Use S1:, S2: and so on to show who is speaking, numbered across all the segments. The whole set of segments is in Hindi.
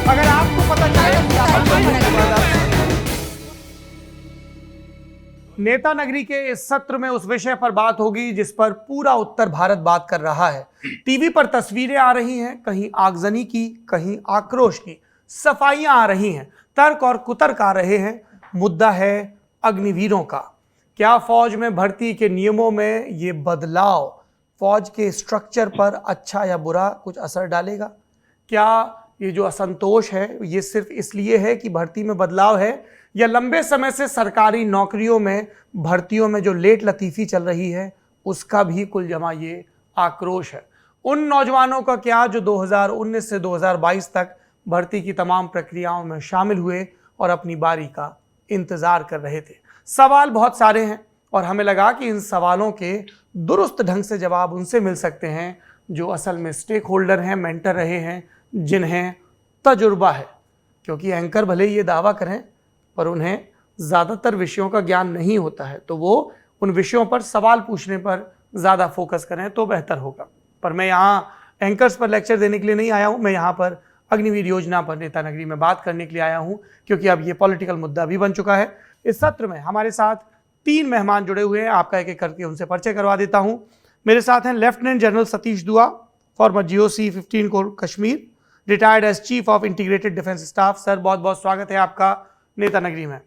S1: अगर आपको पता चले नेता नगरी के इस सत्र में उस विषय पर बात होगी जिस पर पूरा उत्तर भारत बात कर रहा है। टीवी पर तस्वीरें आ रही हैं, कहीं आगजनी की, कहीं आक्रोश की, सफाइयां आ रही हैं, तर्क और कुतर्क आ रहे हैं। मुद्दा है अग्निवीरों का। क्या फौज में भर्ती के नियमों में ये बदलाव फौज के स्ट्रक्चर पर अच्छा या बुरा कुछ असर डालेगा? क्या ये जो असंतोष है ये सिर्फ इसलिए है कि भर्ती में बदलाव है, या लंबे समय से सरकारी नौकरियों में भर्तियों में जो लेट लतीफ़ी चल रही है उसका भी कुल जमा ये आक्रोश है? उन नौजवानों का क्या जो 2019 से 2022 तक भर्ती की तमाम प्रक्रियाओं में शामिल हुए और अपनी बारी का इंतजार कर रहे थे? सवाल बहुत सारे हैं और हमें लगा कि इन सवालों के दुरुस्त ढंग से जवाब उनसे मिल सकते हैं जो असल में स्टेक होल्डर हैं, मेंटर रहे हैं, जिन्हें तजुर्बा है। क्योंकि एंकर भले ही ये दावा करें पर उन्हें ज़्यादातर विषयों का ज्ञान नहीं होता है, तो वो उन विषयों पर सवाल पूछने पर ज़्यादा फोकस करें तो बेहतर होगा। पर मैं यहाँ एंकर्स पर लेक्चर देने के लिए नहीं आया हूँ, मैं यहाँ पर अग्निवीर योजना पर नेता नगरी में बात करने के लिए आया हूँ, क्योंकि अब ये पॉलिटिकल मुद्दा भी बन चुका है। इस सत्र में हमारे साथ 3 मेहमान जुड़े हुए हैं, आपका एक एक करके उनसे परिचय करवा देता हूँ। मेरे साथ हैं lieutenant general Satish Dua, former GOC 15 corps Kashmir, retired as chief of integrated defence staff. Sir बहुत बहुत स्वागत है आपका नेता नगरी में।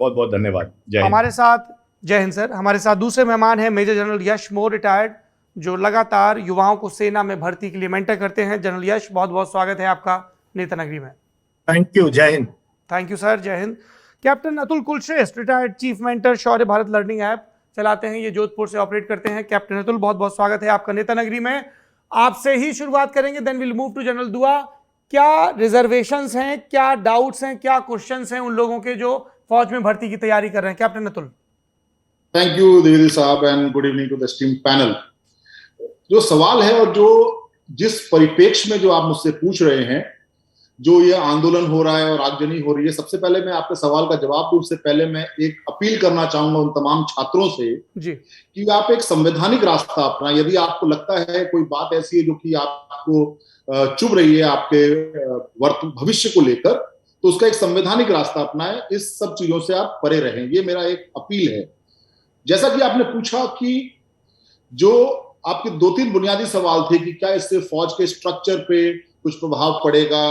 S2: बहुत बहुत धन्यवाद। जय हिंद।
S1: हमारे साथ जय हिंद सर। हमारे साथ दूसरे मेहमान हैं मेजर जनरल यश मोर, रिटायर्ड, जो लगातार युवाओं को सेना में भर्ती के लिए मेंटर करते हैं। जनरल यश बहुत बहुत स्वागत है आपका नेता नगरी में।
S3: Thank you. जय हिंद।
S1: Thank you sir. जय हिंद। Captain Atul Kulshreshtha, retired chief mentor, Shaurya Bharat learning app चलाते हैं, ये जोधपुर से ऑपरेट करते हैं। कैप्टन अतुल बहुत बहुत स्वागत है आपका नेता नगरी में। आपसे ही शुरुआत करेंगे, then will move to general Dua. क्या रिजर्वेशंस हैं, क्या डाउट्स हैं, क्या क्वेश्चंस हैं उन लोगों के जो फौज में भर्ती की तैयारी कर रहे हैं? Captain Atul.
S4: Thank you Dwivedi साहब and good evening to the steam panel. जो सवाल है और जो जिस परिप्रेक्ष्य में जो आप मुझसे पूछ रहे हैं, जो ये आंदोलन हो रहा है और आगजनी हो रही है, सबसे पहले मैं आपके सवाल का जवाब दूं उससे पहले मैं एक अपील करना चाहूंगा उन तमाम छात्रों से जी कि आप एक संवैधानिक रास्ता अपनाएं। यदि आपको लगता है कोई बात ऐसी है जो कि आपको चुभ रही है आपके भविष्य को लेकर, तो उसका एक संवैधानिक रास्ता अपनाएं। इस सब चीजों से आप परे रहें, ये मेरा एक अपील है। जैसा कि आपने पूछा कि जो आपके 2-3 बुनियादी सवाल थे कि क्या इससे फौज के स्ट्रक्चर पे कुछ प्रभाव पड़ेगा,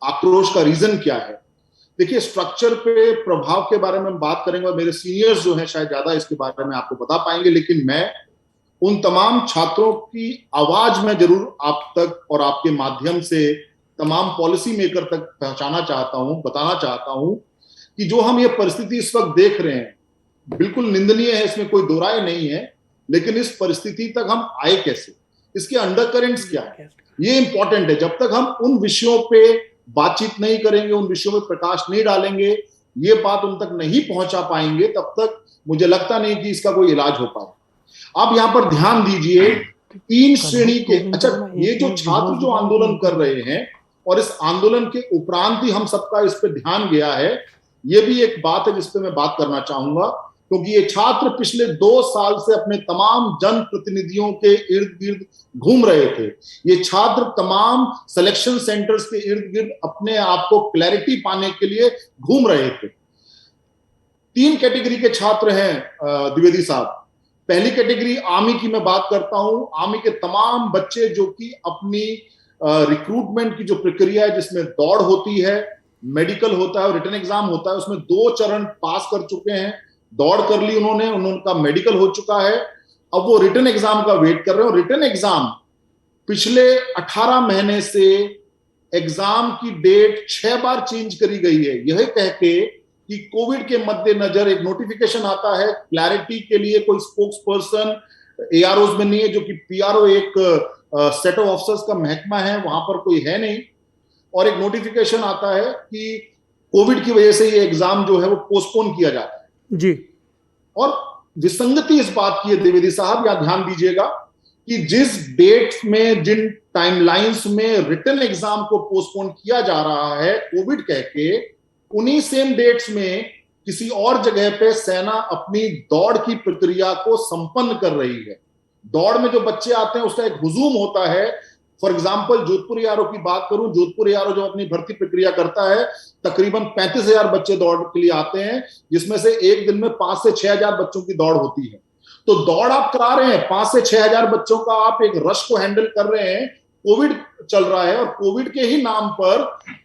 S4: आक्रोश का रीजन क्या है। देखिए, स्ट्रक्चर पे प्रभाव के बारे में बात करेंगे और मेरे सीनियर्स जो हैं शायद ज्यादा इसके बारे में आपको बता पाएंगे, लेकिन मैं उन तमाम छात्रों की आवाज में जरूर आप तक और आपके माध्यम से तमाम पॉलिसी मेकर तक पहुंचाना चाहता हूं, बताना चाहता हूं कि जो हम ये परिस्थिति इस वक्त देख रहे हैं बिल्कुल निंदनीय है, इसमें कोई दो राय नहीं है, लेकिन इस परिस्थिति तक हम आए कैसे, इसके अंडरकरेंट्स क्या है, ये इंपॉर्टेंट है। जब तक हम उन विषयों पे बातचीत नहीं करेंगे, उन विषयों में प्रकाश नहीं डालेंगे, ये बात उन तक नहीं पहुंचा पाएंगे, तब तक मुझे लगता नहीं कि इसका कोई इलाज हो पाए। आप यहां पर ध्यान दीजिए, 3 श्रेणी के ये जो छात्र जो आंदोलन कर रहे हैं और इस आंदोलन के उपरांत ही हम सबका इस पे ध्यान गया है, ये भी एक बात है जिस पे मैं बात करना चाहूंगा, क्योंकि ये छात्र पिछले 2 साल से अपने तमाम जनप्रतिनिधियों के इर्द गिर्द घूम रहे थे। ये छात्र तमाम सिलेक्शन सेंटर्स के इर्द गिर्द अपने आप को क्लैरिटी पाने के लिए घूम रहे थे। 3 कैटेगरी के छात्र हैं द्विवेदी साहब। पहली कैटेगरी आर्मी की मैं बात करता हूं। आर्मी के तमाम बच्चे जो कि अपनी रिक्रूटमेंट की जो प्रक्रिया है, जिसमें दौड़ होती है, मेडिकल होता है और रिटन एग्जाम होता है, उसमें 2 चरण पास कर चुके हैं। दौड़ कर ली उनका मेडिकल हो चुका है, अब वो रिटन एग्जाम का वेट कर रहे हो। रिटन एग्जाम पिछले 18 महीने से एग्जाम की डेट 6 बार चेंज करी गई है, यह कह के कि कोविड के मद्देनजर एक नोटिफिकेशन आता है क्लैरिटी के लिए, कोई स्पोक्स पर्सन AROs में नहीं है, जो कि PRO एक सेट ऑफ ऑफिसर्स का महकमा है, वहां पर कोई है नहीं, और एक नोटिफिकेशन आता है कि कोविड की वजह से ये एग्जाम जो है वो पोस्टपोन किया जाता है
S1: जी।
S4: और विसंगति इस बात की है द्विवेदी साहब, यहां ध्यान दीजिएगा कि जिस डेट में, जिन टाइमलाइंस में रिटन एग्जाम को पोस्टपोन किया जा रहा है कोविड कह के, उन्हीं सेम डेट्स में किसी और जगह पे सेना अपनी दौड़ की प्रक्रिया को संपन्न कर रही है। दौड़ में जो बच्चे आते हैं उसका एक हुजूम होता है, फॉर एग्जाम्पल जोधपुर यारो की बात करूं, जोधपुर यारो जो अपनी भर्ती प्रक्रिया करता है, तकरीबन 35,000 बच्चे दौड़ के लिए आते हैं, जिसमें से एक दिन में 5 से 6,000 बच्चों की दौड़ होती है। तो दौड़ आप करा रहे हैं, 5 से 6,000 बच्चों का आप एक रश को हैंडल कर रहे हैं। कोविड चल रहा है और कोविड के ही नाम पर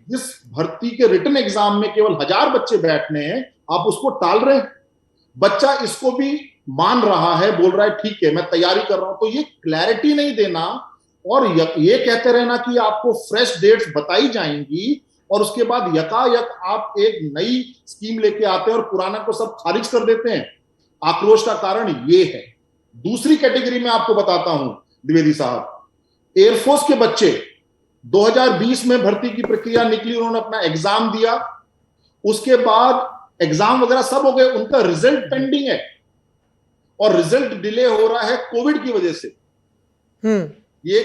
S4: जिस भर्ती के रिटन एग्जाम में केवल 1000 बच्चे बैठने हैं, आप उसको टाल रहे हैं। बच्चा इसको भी मान रहा है, बोल रहा है ठीक है मैं तैयारी कर रहा हूं। तो ये क्लैरिटी नहीं देना और ये कहते रहना कि आपको फ्रेश डेट्स बताई जाएंगी और उसके बाद यकायक आप एक नई स्कीम लेके आते हैं और पुराना को सब खारिज कर देते हैं। आक्रोश का कारण ये है। दूसरी कैटेगरी में आपको बताता हूं द्विवेदी साहब, एयरफोर्स के बच्चे 2020 में भर्ती की प्रक्रिया निकली, उन्होंने अपना एग्जाम दिया, उसके बाद एग्जाम वगैरह सब हो गए, उनका रिजल्ट पेंडिंग है और रिजल्ट डिले हो रहा है कोविड की वजह से। ये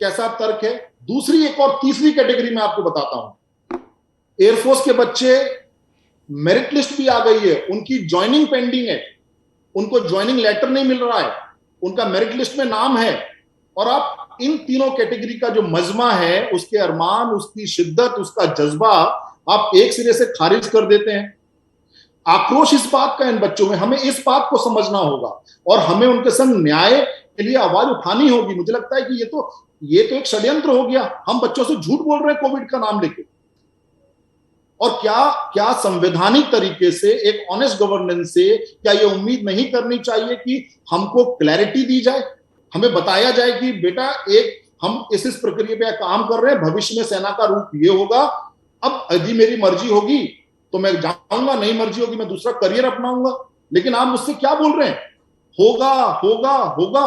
S4: कैसा तर्क है? दूसरी एक और तीसरी कैटेगरी में आपको बताता हूं, एयरफोर्स के बच्चे मेरिट लिस्ट भी आ गई है, उनकी ज्वाइनिंग पेंडिंग है, उनको ज्वाइनिंग लेटर नहीं मिल रहा है, उनका मेरिट लिस्ट में नाम है, और आप इन तीनों कैटेगरी का जो मजमा है, उसके अरमान, उसकी शिद्दत, उसका जज्बा आप एक सिरे से खारिज कर देते हैं। आक्रोश इस बात का इन बच्चों में, हमें इस बात को समझना होगा और हमें उनके संग न्याय के लिए आवाज उठानी होगी। मुझे लगता है कि ये तो एक षड्यंत्र हो गया। हम बच्चों से झूठ बोल रहे हैं कोविड का नाम लेके। और क्या संवैधानिक तरीके से, एक ऑनेस्ट गवर्नेंस से क्या ये उम्मीद नहीं करनी चाहिए कि हमको क्लैरिटी दी जाए, हमें बताया जाए कि बेटा हम इस प्रक्रिया पे काम कर रहे हैं, भविष्य में सेना का रूप ये होगा, अब यदि मेरी मर्जी होगी तो मैं जाऊंगा, नहीं मर्जी होगी मैं दूसरा करियर अपनाऊंगा। लेकिन आप मुझसे क्या बोल रहे हैं? होगा होगा होगा।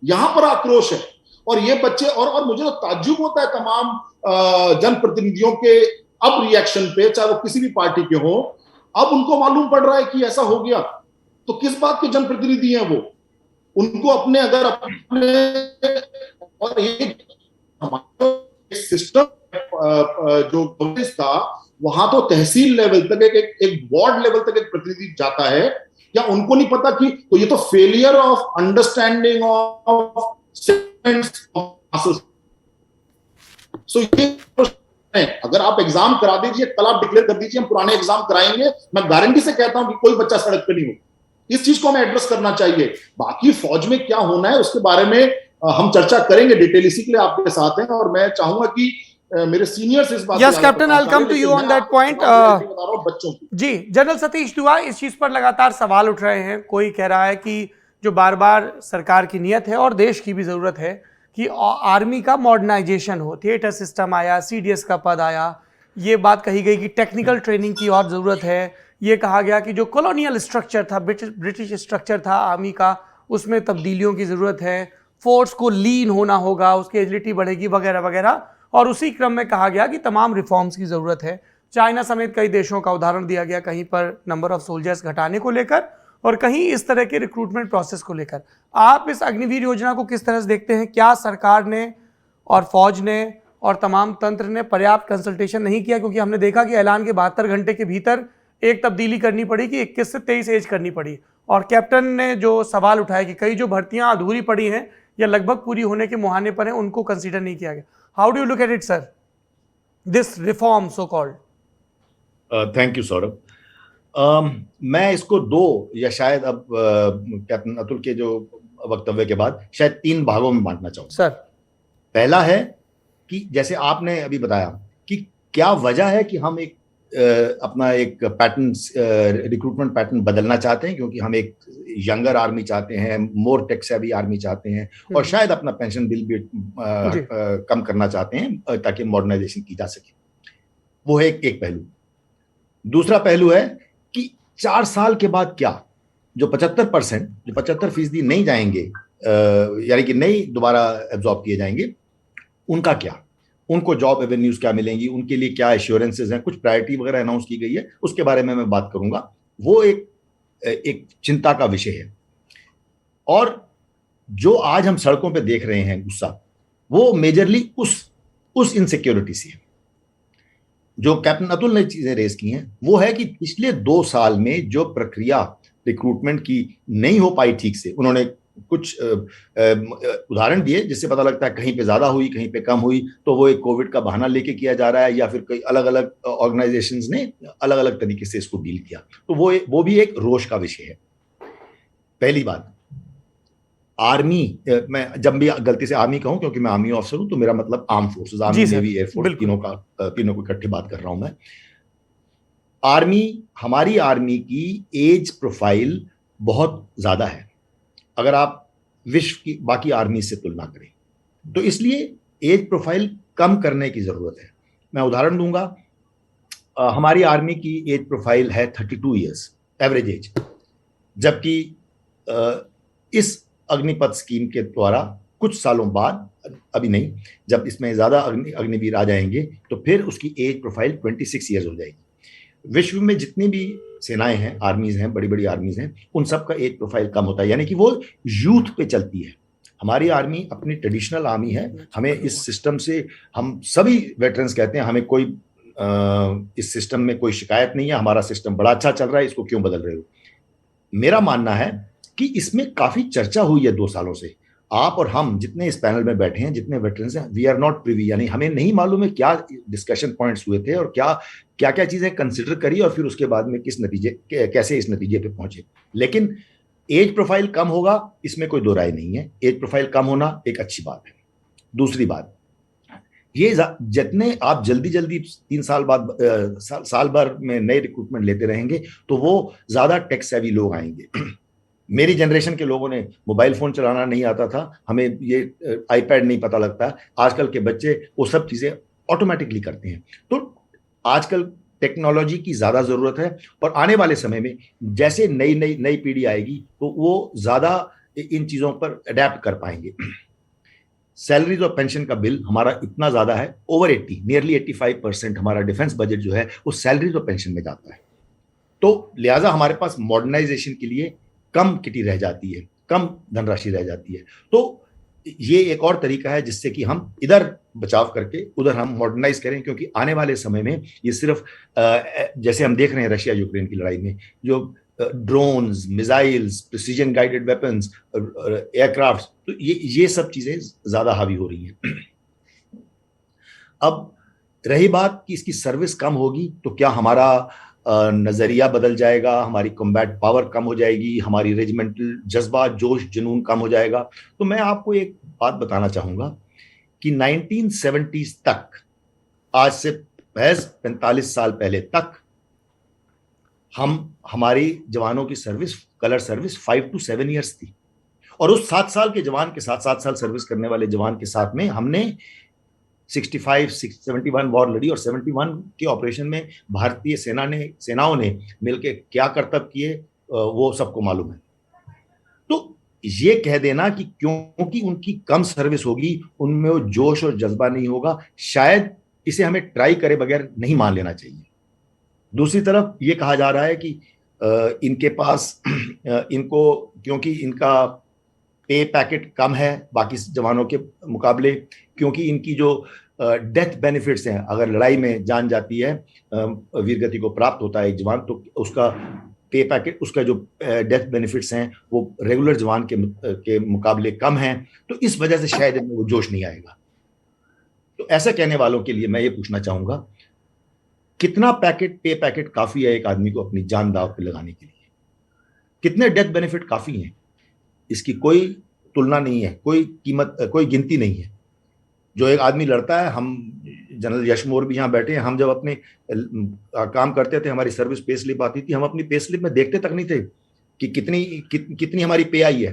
S4: यहां पर आक्रोश है। और ये बच्चे, और मुझे तो ताज्जुब होता है तमाम जनप्रतिनिधियों के अब रिएक्शन पे, चाहे वो किसी भी पार्टी के हो, अब उनको मालूम पड़ रहा है कि ऐसा हो गया। तो किस बात के जनप्रतिनिधि हैं वो? उनको अपने और ये सिस्टम जो था, वहां तो तहसील लेवल तक एक वार्ड लेवल तक एक प्रतिनिधि जाता है, या उनको नहीं पता कि तो ये तो फेलियर ऑफ अंडरस्टैंडिंग ऑफ सो ये अगर आप एग्जाम करा दीजिए, कल आप डिक्लेयर कर दीजिए हम पुराने एग्जाम कराएंगे, मैं गारंटी से कहता हूं कि कोई बच्चा सड़क पे नहीं होगा। इस चीज को हमें एड्रेस करना चाहिए। बाकी फौज में क्या होना है उसके बारे में हम चर्चा करेंगे डिटेल, इसी के लिए आपके साथ हैं और मैं चाहूंगा कि मेरे सीनियर्स इस बात
S1: yes captain, I will come to you on that point.
S4: बच्चों की
S1: जी जनरल सतीश दुआ, इस चीज पर लगातार सवाल उठ रहे हैं। कोई कह रहा है कि जो बार बार सरकार की नियत है और देश की भी जरूरत है कि आर्मी का मॉडर्नाइजेशन हो, थिएटर सिस्टम आया, सीडीएस का पद आया, ये बात कही गई कि टेक्निकल ट्रेनिंग की और ज़रूरत है। ये कहा गया कि जो कॉलोनियल स्ट्रक्चर था, ब्रिटिश स्ट्रक्चर था आर्मी का, उसमें तब्दीलियों की ज़रूरत है, फोर्स को लीन होना होगा, उसकी एजिलिटी बढ़ेगी वगैरह वगैरह। और उसी क्रम में कहा गया कि तमाम रिफॉर्म्स की ज़रूरत है। चाइना समेत कई देशों का उदाहरण दिया गया, कहीं पर नंबर ऑफ सोल्जर्स घटाने को लेकर और कहीं इस तरह के रिक्रूटमेंट प्रोसेस को लेकर। आप इस अग्निवीर योजना को किस तरह से देखते हैं? क्या सरकार ने और फौज ने और तमाम तंत्र ने पर्याप्त कंसल्टेशन नहीं किया? क्योंकि हमने देखा कि ऐलान के 72 घंटे के भीतर एक तब्दीली करनी पड़ी कि 21 से 23 एज करनी पड़ी। और कैप्टन ने जो सवाल उठाया कि कई जो भर्तियां अधूरी पड़ी हैं या लगभग पूरी होने के मुहाने पर हैं, उनको कंसीडर नहीं किया गया। How do you look at it sir, this reform so called?
S2: Thank you Saurabh. मैं इसको दो या शायद अब कैप्टन अतुल के जो वक्तव्य के बाद शायद 3 भागों में बांटना चाहूंगा।
S1: सर,
S2: पहला है कि जैसे आपने अभी बताया कि क्या वजह है कि हम एक अपना एक पैटर्न, रिक्रूटमेंट पैटर्न बदलना चाहते हैं, क्योंकि हम एक यंगर आर्मी चाहते हैं, मोर टेक सेवी आर्मी चाहते हैं, और शायद अपना पेंशन बिल भी कम करना चाहते हैं ताकि मॉडर्नाइजेशन की जा सके। वो है एक पहलू। दूसरा पहलू है कि 4 साल के बाद क्या जो 75% नहीं जाएंगे, यानी कि नहीं दोबारा एब्जॉर्ब किए जाएंगे, उनका क्या, उनको जॉब एवेन्यूज क्या मिलेंगी, उनके लिए क्या एश्योरेंसेज हैं, कुछ प्रायोरिटी वगैरह अनाउंस की गई है, उसके बारे में मैं बात करूंगा। वो एक चिंता का विषय है। और जो आज हम सड़कों पे देख रहे हैं गुस्सा, वो मेजरली उस इनसिक्योरिटी से है। जो कैप्टन अतुल ने चीजें रेज की हैं वो है कि पिछले 2 साल में जो प्रक्रिया रिक्रूटमेंट की नहीं हो पाई ठीक से, उन्होंने कुछ उदाहरण दिए जिससे पता लगता है कहीं पे ज्यादा हुई, कहीं पे कम हुई, तो वो एक कोविड का बहाना लेके किया जा रहा है या फिर कई अलग अलग ऑर्गेनाइजेशंस ने अलग अलग तरीके से इसको डील किया। तो वो भी एक रोष का विषय है। पहली बात, आर्मी, मैं जब भी गलती से आर्मी कहूं क्योंकि मैं आर्मी ऑफिसर हूं, तो मेरा मतलब arm forces, army, navy, air force, तीनों को इकट्ठे बात कर रहा हूं मैं। हमारी आर्मी की एज प्रोफाइल बहुत ज्यादा है अगर आप विश्व की बाकी आर्मी से तुलना करें, तो इसलिए एज प्रोफाइल कम करने की जरूरत है। मैं उदाहरण दूंगा, हमारी आर्मी की एज प्रोफाइल है 32 ईयर्स एवरेज एज, जबकि इस अग्निपथ स्कीम के द्वारा कुछ सालों बाद, अभी नहीं, जब इसमें ज्यादा अग्निवीर आ जाएंगे तो फिर उसकी एज प्रोफाइल 26 ईयर्स हो जाएगी। विश्व में जितनी भी सेनाएं हैं, आर्मीज हैं, बड़ी बड़ी आर्मीज हैं, उन सब का एज प्रोफाइल कम होता है, यानी कि वो यूथ पे चलती है। हमारी आर्मी अपनी ट्रेडिशनल आर्मी है। हमें इस सिस्टम से, हम सभी वेटरन्स कहते हैं, हमें कोई इस सिस्टम में कोई शिकायत नहीं है, हमारा सिस्टम बड़ा अच्छा चल रहा है, इसको क्यों बदल रहे हो। मेरा मानना है कि इसमें काफी चर्चा हुई है 2 सालों से। आप और हम जितने इस पैनल में बैठे हैं, जितने वेटरन्स हैं, वी आर नॉट प्रिवी, यानी हमें नहीं मालूम है क्या डिस्कशन पॉइंट्स हुए थे और क्या क्या चीजें कंसिडर करी और फिर उसके बाद में कैसे इस नतीजे पे पहुंचे। लेकिन एज प्रोफाइल कम होगा, इसमें कोई दो राय नहीं है। एज प्रोफाइल कम होना एक अच्छी बात है। दूसरी बात, ये जितने आप जल्दी 3 साल बाद साल भर में नए रिक्रूटमेंट लेते रहेंगे तो वो ज्यादा टेक सेवी लोग आएंगे। मेरी जनरेशन के लोगों ने मोबाइल फोन चलाना नहीं आता था, हमें ये आईपैड नहीं पता लगता। आजकल के बच्चे वो सब चीजें ऑटोमेटिकली करते हैं। तो आजकल टेक्नोलॉजी की ज्यादा जरूरत है और आने वाले समय में जैसे नई पीढ़ी आएगी तो वो ज्यादा इन चीजों पर अडेप्ट कर पाएंगे। सैलरीज और पेंशन का बिल हमारा इतना ज्यादा है, ओवर 80, नियरली 85% हमारा डिफेंस बजट जो है वो सैलरीज और पेंशन में जाता है। तो लिहाजा हमारे पास मॉडर्नाइजेशन के लिए कम किटी रह जाती है, कम धनराशि रह जाती है। तो ये एक और तरीका है जिससे कि हम इधर बचाव करके उधर हम मॉडर्नाइज करें, क्योंकि आने वाले समय में ये सिर्फ जैसे हम देख रहे हैं रशिया यूक्रेन की लड़ाई में, जो drones, missiles, precision guided weapons, aircraft, तो ये सब चीजें ज्यादा हावी हो रही हैं। अब रही बात कि इसकी सर्विस कम होगी तो क्या हमारा नजरिया बदल जाएगा, हमारी कॉम्बैट पावर कम हो जाएगी, हमारी रेजिमेंटल जज्बा, जोश, जुनून कम हो जाएगा। तो मैं आपको एक बात बताना चाहूंगा कि 1970s तक, आज से 45 साल पहले तक, हमारी जवानों की service, colour service 5 to 7 years थी। और उस 7 साल के जवान के साथ, 7 साल सर्विस करने वाले जवान के साथ में हमने 71 वॉर लड़ी और 71 के ऑपरेशन में भारतीय सेनाओं ने मिलकर क्या करतब किए वो सबको मालूम है। तो ये कह देना कि क्योंकि उनकी कम सर्विस होगी उनमें वो जोश और जज्बा नहीं होगा, शायद इसे हमें ट्राई करे बगैर नहीं मान लेना चाहिए। दूसरी तरफ ये कहा जा रहा है कि इनके पास इनको, क्योंकि इनका पे पैकेट कम है बाकी जवानों के मुकाबले, क्योंकि इनकी जो डेथ बेनिफिट्स हैं, अगर लड़ाई में जान जाती है, वीरगति को प्राप्त होता है एक जवान, तो उसका पे पैकेट, उसका जो डेथ बेनिफिट्स हैं वो रेगुलर जवान के मुकाबले कम हैं, तो इस वजह से शायद इनमें वो जोश नहीं आएगा। तो ऐसा कहने वालों के लिए मैं ये पूछना चाहूंगा, कितना पे पैकेट काफी है एक आदमी को अपनी जान दांव पे लगाने के लिए? कितने डेथ बेनिफिट काफी हैं? इसकी कोई तुलना नहीं है, कोई कीमत, कोई गिनती नहीं है। जो एक आदमी लड़ता है, हम जनरल यशमोर भी यहाँ बैठे हैं, हम जब अपने काम करते थे, हमारी सर्विस पे स्लिप आती थी, हम अपनी पे स्लिप में देखते तक नहीं थे कि कितनी हमारी पे आई है।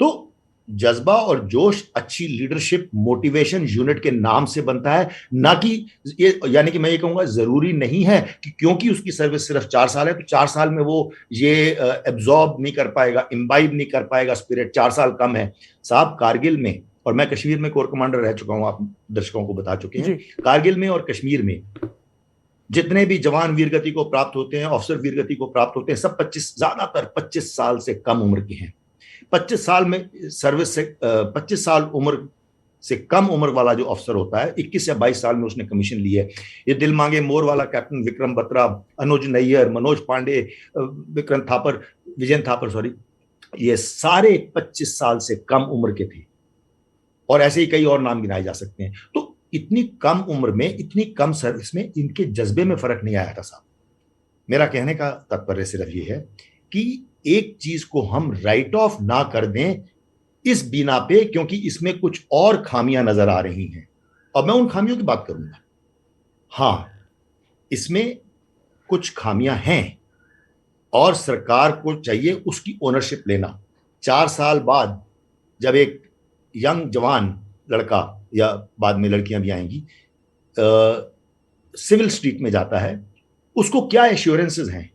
S2: तो जज्बा और जोश अच्छी लीडरशिप, मोटिवेशन यूनिट के नाम से बनता है, ना कि ये, यानी कि मैं ये कहूंगा जरूरी नहीं है कि क्योंकि उसकी सर्विस सिर्फ 4 साल है तो 4 साल में वो ये एब्जॉर्ब नहीं कर पाएगा, इम्बाइब नहीं कर पाएगा स्पिरिट। 4 साल कम है साहब। कारगिल में, और मैं कश्मीर में कोर कमांडर रह चुका हूं, आप दर्शकों को बता चुके हैं, कारगिल में और कश्मीर में जितने भी जवान वीरगति को प्राप्त होते हैं, ऑफिसर वीरगति को प्राप्त होते हैं, सब ज्यादातर 25 साल से कम उम्र के हैं। 25 साल में सर्विस से 25 साल उम्र से कम उम्र वाला जो अफसर होता है, 21 या 22 साल में उसने कमीशन ली है। ये दिल मांगे मोर वाला कैप्टन विक्रम बत्रा, अनुज नैयर, मनोज पांडे, विजेन थापर, ये सारे 25 साल से कम उम्र के थे, और ऐसे ही कई और नाम गिनाए जा सकते हैं। तो इतनी कम उम्र में, इतनी कम सर्विस में इनके जज्बे में फर्क नहीं आया था साहब। मेरा कहने का तात्पर्य सिर्फ ये है कि एक चीज को हम राइट ऑफ ना कर दें इस बिना पे, क्योंकि इसमें कुछ और खामियां नजर आ रही हैं, और मैं उन खामियों की बात करूंगा। हाँ, इसमें कुछ खामियां हैं और सरकार को चाहिए उसकी ओनरशिप लेना। 4 साल बाद जब एक यंग जवान लड़का, या बाद में लड़कियां भी आएंगी, सिविल स्ट्रीट में जाता है, उसको क्या एश्योरेंसेस हैं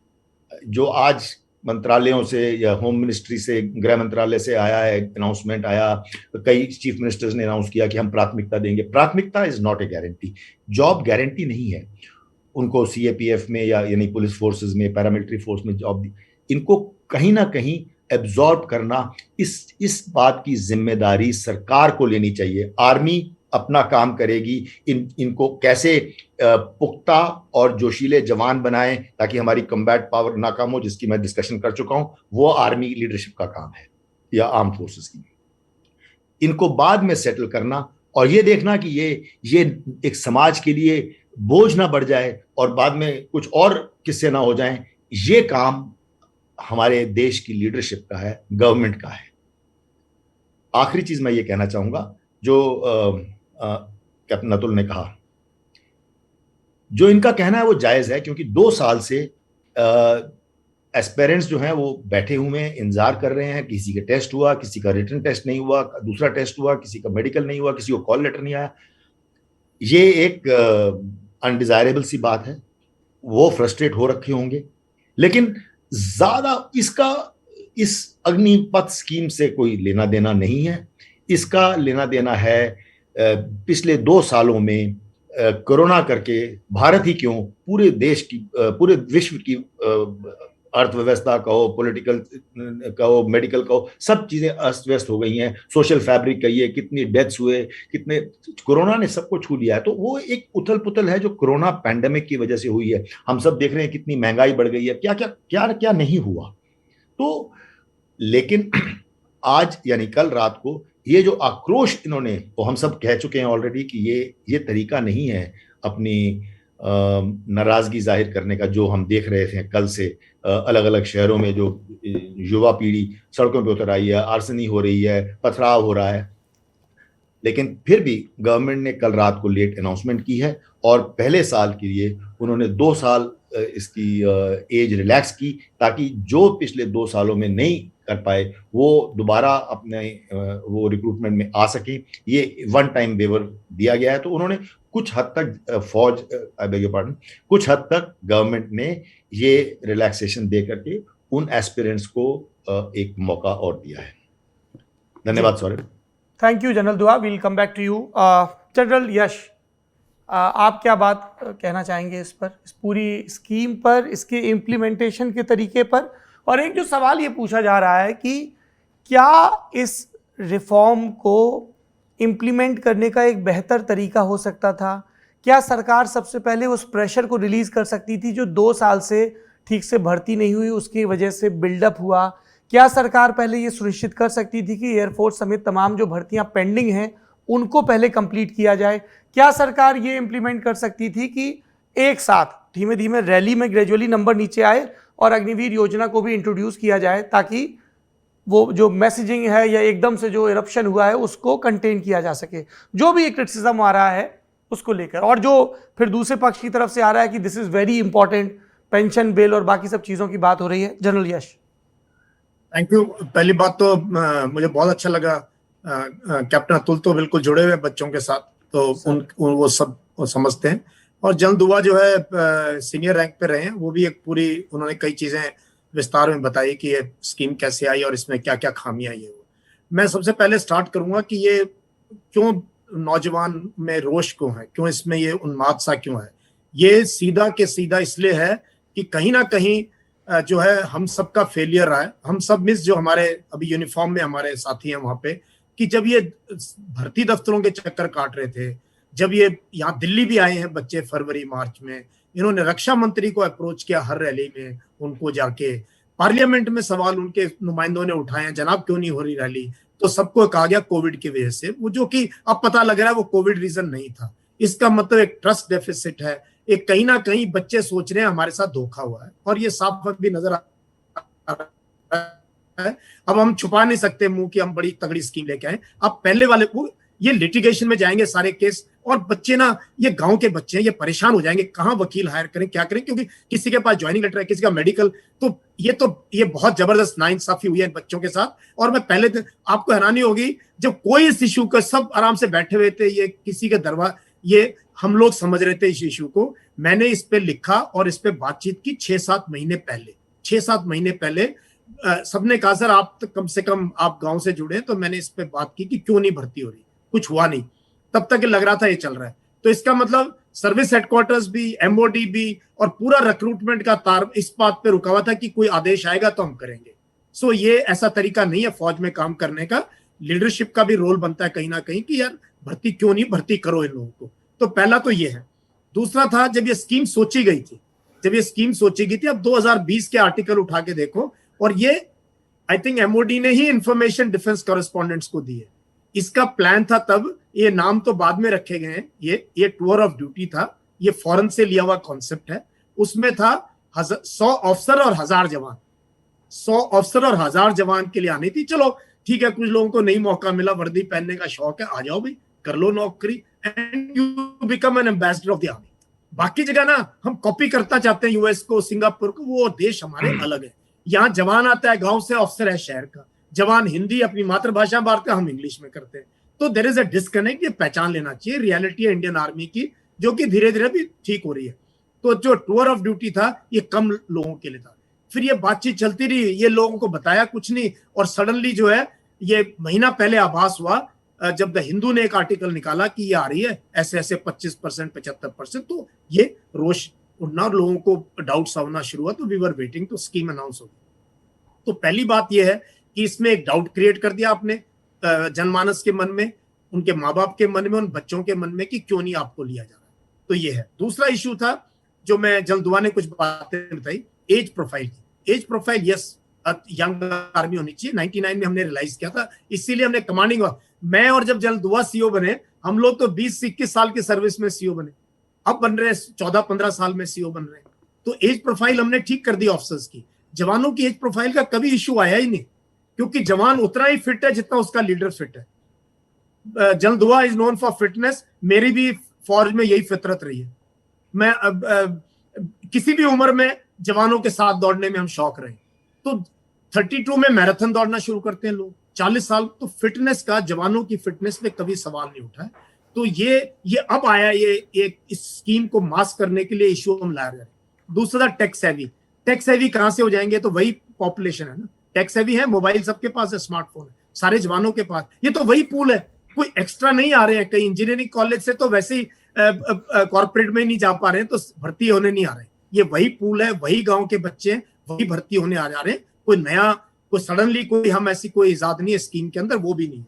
S2: जो आज मंत्रालयों से या होम मिनिस्ट्री से, गृह मंत्रालय से आया है, अनाउंसमेंट आया, कई चीफ मिनिस्टर्स ने अनाउंस किया कि हम प्राथमिकता देंगे। प्राथमिकता is not a guarantee, job guarantee नहीं है। उनको सीएपीएफ में या यानी पुलिस फोर्सेस में, पैरामिलिट्री फोर्स में जॉब, इनको कहीं ना कहीं एब्जॉर्ब करना, इस बात की जिम्मेदारी सरकार को लेनी चाहिए। आर्मी अपना काम करेगी, इनको कैसे पुख्ता और जोशीले जवान बनाएं ताकि हमारी कम्बैट पावर ना कम हो, जिसकी मैं डिस्कशन कर चुका हूं, वो आर्मी लीडरशिप का काम है या आर्म फोर्सेस की। इनको बाद में सेटल करना और ये देखना कि ये एक समाज के लिए बोझ ना बढ़ जाए और बाद में कुछ और किस्से ना हो जाएं, ये काम हमारे देश की लीडरशिप का है, गवर्नमेंट का है। आखिरी चीज मैं ये कहना चाहूंगा, जो कैप्टन अतुल ने कहा, जो इनका कहना है वो जायज है, क्योंकि 2 साल से एस्पेरेंट्स जो हैं वो बैठे हुए हैं, इंतजार कर रहे हैं। किसी का टेस्ट हुआ, किसी का रिटन टेस्ट नहीं हुआ, दूसरा टेस्ट हुआ, किसी का मेडिकल नहीं हुआ, किसी को कॉल लेटर नहीं आया। ये एक अनडिजायरेबल सी बात है, वो फ्रस्ट्रेट हो रखे होंगे, लेकिन ज्यादा इसका इस अग्निपथ स्कीम से कोई लेना देना नहीं है। इसका लेना देना है पिछले 2 सालों में कोरोना करके भारत ही क्यों, पूरे देश की, पूरे विश्व की अर्थव्यवस्था कहो, पॉलिटिकल कहो, मेडिकल कहो, सब चीजें अस्त व्यस्त हो गई हैं। सोशल फैब्रिक कहिए, कितनी डेथ्स हुए, कितने, कोरोना ने सबको छू लिया है। तो वो एक उथल पुथल है जो कोरोना पैंडेमिक की वजह से हुई है। हम सब देख रहे हैं कितनी महंगाई बढ़ गई है, क्या क्या क्या क्या नहीं हुआ। तो लेकिन आज यानी कल रात को ये जो आक्रोश इन्होंने, वो हम सब कह चुके हैं ऑलरेडी कि ये तरीका नहीं है अपनी नाराजगी जाहिर करने का, जो हम देख रहे थे कल से अलग अलग शहरों में जो युवा पीढ़ी सड़कों पे उतर आई है, आर्सनी हो रही है, पथराव हो रहा है। लेकिन फिर भी गवर्नमेंट ने कल रात को लेट अनाउंसमेंट की है और पहले साल के लिए उन्होंने 2 साल इसकी एज रिलैक्स की, ताकि जो पिछले 2 सालों में नहीं कर पाए वो दोबारा अपने वो रिक्रूटमेंट में आ सके। ये 1 टाइम वेवर दिया गया है। तो उन्होंने कुछ हद तक आई बेग योर पार्डन, कुछ हद तक गवर्नमेंट ने ये रिलैक्सेशन दे करके उन एस्पिरेंट्स को एक मौका और दिया है। धन्यवाद Saurabh.
S1: Thank you general Dua, we'll come back to you. General Yash, आप क्या बात कहना चाहेंगे इस पर, इस पूरी स्कीम पर, इसके इम्प्लीमेंटेशन के तरीके पर? और एक जो सवाल ये पूछा जा रहा है कि क्या इस रिफॉर्म को इम्प्लीमेंट करने का एक बेहतर तरीका हो सकता था? क्या सरकार सबसे पहले उस प्रेशर को रिलीज कर सकती थी जो 2 साल से ठीक से भर्ती नहीं हुई, उसकी वजह से बिल्डअप हुआ? क्या सरकार पहले ये सुनिश्चित कर सकती थी कि एयरफोर्स समेत तमाम जो भर्तियां पेंडिंग हैं उनको पहले कंप्लीट किया जाए? क्या सरकार ये इम्प्लीमेंट कर सकती थी कि एक साथ धीमे धीमे रैली में ग्रेजुअली नंबर नीचे आए और अग्निवीर योजना को भी इंट्रोड्यूस किया जाए, ताकि वो जो मैसेजिंग है या एकदम से जो इरप्शन हुआ है उसको कंटेन किया जा सके? जो भी एक क्रिटिसिज्म आ रहा है उसको लेकर, और जो फिर दूसरे पक्ष की तरफ से आ रहा है कि this is very important, pension bill और बाकी सब चीज़ों की बात हो रही है। General Yash.
S3: Thank you. पहली बात तो मुझे बहुत अच्छा लगा, कैप्टन अतुल तो बिल्कुल जुड़े हुए बच्चों के साथ, तो वो सब समझते हैं। और जनरल दुआ जो है सीनियर रैंक पे रहे हैं, वो भी एक पूरी, उन्होंने कई चीजें विस्तार में बताई कि ये स्कीम कैसे आई और इसमें क्या क्या खामियां आई है। मैं सबसे पहले स्टार्ट करूंगा कि ये क्यों नौजवान में रोष क्यों है, क्यों इसमें ये उन्माद सा क्यों है। ये सीधा के सीधा इसलिए है कि कहीं ना कहीं जो है हम सबका फेलियर रहा है। हम सब मिस, जो हमारे अभी यूनिफॉर्म में हमारे साथी हैं वहां पे, कि जब ये भर्ती दफ्तरों के चक्कर काट रहे थे, जब ये यहाँ दिल्ली भी आए हैं बच्चे फरवरी मार्च में, इन्होंने रक्षा मंत्री को अप्रोच किया हर रैली में उनको जाके, पार्लियामेंट में सवाल उनके नुमाइंदों ने उठाए, जनाब क्यों नहीं हो रही रैली, तो सबको कहा गया कोविड की वजह से, वो जो कि अब पता लग रहा है वो कोविड रीजन नहीं था। इसका मतलब एक ट्रस्ट डेफिसिट है, एक कहीं ना कहीं बच्चे सोच रहे हैं हमारे साथ धोखा हुआ है, और ये साफ भी नजर आ रहा है। अब हम छुपा नहीं सकते मुंह की हम बड़ी तगड़ी स्कीम लेके आए। अब पहले वाले को ये लिटिगेशन में जाएंगे सारे केस, और बच्चे ना, ये गांव के बच्चे हैं, ये परेशान हो जाएंगे, कहाँ वकील हायर करें, क्या करें, क्योंकि किसी के पास ज्वाइनिंग लेटर है, किसी का मेडिकल, तो ये बहुत जबरदस्त नाइंसाफी हुई है बच्चों के साथ। और मैं पहले दिन आपको हैरानी होगी, जब कोई इस इशू का, सब आराम से बैठे हुए थे, ये किसी के दरबार, ये हम लोग समझ रहे थे इस इशू को। मैंने इस पे लिखा और इस पे बातचीत की 6-7 महीने पहले। सबने कहा सर आप तो कम से कम आप गांव से जुड़े, तो मैंने इस पे बात की कि क्यों नहीं भर्ती हो रही, कुछ हुआ नहीं, तब तक लग रहा था ये चल रहा है। तो इसका मतलब सर्विस हेडक्वार्टर्स भी, एमओडी भी, और पूरा रिक्रूटमेंट का तार इस बात पे रुका हुआ था कि कोई आदेश आएगा तो हम करेंगे। सो ये ऐसा तरीका नहीं है फौज में काम करने का। लीडरशिप का भी रोल बनता है कहीं ना कहीं कि यार भर्ती क्यों नहीं, भर्ती करो इन लोगों को। तो पहला तो ये है। दूसरा था, जब ये स्कीम सोची गई थी, अब 2020 के आर्टिकल उठा के देखो, और ये आई थिंक एमओडी ने ही इंफॉर्मेशन डिफेंस कॉरेस्पॉन्डेंट्स को दी है। इसका प्लान था तब, ये नाम तो बाद में रखे गए हैं, ये टूर ऑफ ड्यूटी था, ये फॉरेन से लिया हुआ कॉन्सेप्ट है। उसमें था 100 अफसर और 1000 जवान, 100 अफसर और 1000 जवान के लिए आनी थी। चलो ठीक है, कुछ लोगों को नहीं मौका मिला, वर्दी पहनने का शौक है, आ जाओ भाई, कर लो नौकरी, and you become an ambassador of the army. बाकी जगह ना हम कॉपी करता चाहते हैं यूएस को, सिंगापुर को, वो देश हमारे अलग है। यहाँ जवान आता है गांव से, अफसर है शहर का, जवान हिंदी अपनी मातृभाषा बांटते हैं, हम इंग्लिश में करते हैं। तो देयर इज अ डिस्कनेक्ट, ये पहचान लेना चाहिए। रियलिटी है इंडियन आर्मी की, जो कि धीरे धीरे भी ठीक हो रही है। तो जो टूर ऑफ ड्यूटी था, ये कम लोगों के लिए था। फिर ये बातचीत चलती रही, ये लोगों को बताया कुछ नहीं, और सडनली जो है, ये महीना पहले आभास हुआ जब द हिंदू ने एक आर्टिकल निकाला कि ये आ रही है ऐसे ऐसे 25%, 75%, तो ये रोष उड़ना और लोगों को डाउट्स आना शुरू हुआ। तो वी वर वेटिंग, तो स्कीम अनाउंस हो गई। तो पहली बात यह है कि इसमें एक डाउट क्रिएट कर दिया आपने जनमानस के मन में, उनके माँ बाप के मन में, उन बच्चों के मन में कि क्यों नहीं आपको लिया जा रहा। तो ये है। दूसरा इशू था जो मैं जलदुआ ने कुछ बातें बताई, एज प्रोफाइल की। Age profile yes, young army होनी चाहिए। 99 में हमने रियलाइज किया था, इसीलिए हमने कमांडिंग, मैं और जब जलदुआ सीओ बने, हम लोग तो 20-21 साल की सर्विस में सीओ बने, अब बन रहे 14-15 साल में सीओ बन रहे हैं। तो एज प्रोफाइल हमने ठीक कर दी ऑफिसर्स की। जवानों की एज प्रोफाइल का कभी इशू आया ही नहीं, क्योंकि जवान उतना ही फिट है जितना उसका लीडर फिट है। जलदुआ इज नोन फॉर फिटनेस, मेरी भी फौज में यही फितरत रही है। मैं किसी भी उम्र में जवानों के साथ दौड़ने में हम शौक रहे। तो 32 में मैराथन दौड़ना शुरू करते हैं लोग, 40 साल। तो फिटनेस का, जवानों की फिटनेस पे कभी सवाल नहीं उठा है। तो ये अब आया, ये इस स्कीम को मास्क करने के लिए इशू हम ला रहे हैं। दूसरा टैक्स हैवी। टैक्स हैवी कहां से हो जाएंगे, तो वही पॉपुलेशन है ना, टैक्स हैवी है, मोबाइल सबके पास है, स्मार्टफोन है, सारे जवानों के पास, ये तो वही पूल है। कोई एक्स्ट्रा नहीं आ रहे हैं, कई इंजीनियरिंग कॉलेज से तो वैसे ही कॉर्पोरेट में नहीं जा पा रहे हैं, तो भर्ती होने नहीं आ रहे। ये वही पूल है, वही गांव के बच्चे हैं, वही भर्ती होने आ जा रहे हैं। कोई नया, कोई सडनली कोई हम ऐसी कोई इजाद नहीं है स्कीम के अंदर, वो भी नहीं है।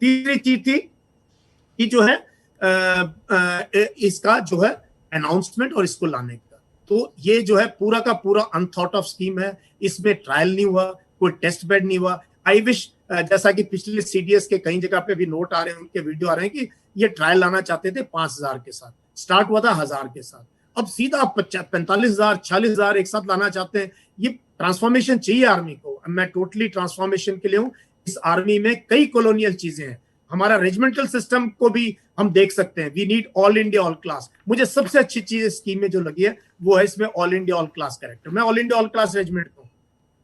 S3: तीसरी चीज थी कि जो है इसका जो है अनाउंसमेंट और इसको लाने का। तो ये जो है पूरा का पूरा अनथॉट ऑफ स्कीम है, इसमें ट्रायल नहीं हुआ, कोई टेस्ट बेड नहीं हुआ। आई विश, जैसा कि पिछले सीडीएस के कई जगह पे भी नोट आ रहे हैं, उनके वीडियो आ रहे हैं कि ये ट्रायल लाना चाहते थे 5000 के साथ, स्टार्ट हुआ था 1000 के साथ, अब सीधा 45,000 46,000 एक साथ लाना चाहते हैं। ये ट्रांसफॉर्मेशन चाहिए आर्मी को। मैं टोटली ट्रांसफॉर्मेशन के लिए हूँ। इस आर्मी में कई कॉलोनियल चीजें हैं। हमारा रेजिमेंटल सिस्टम को भी हम देख सकते हैं। We need all India all class. मुझे सबसे अच्छी चीज स्कीम में जो लगी है वो है इसमें all India all class character. मैं all India all class regiment को,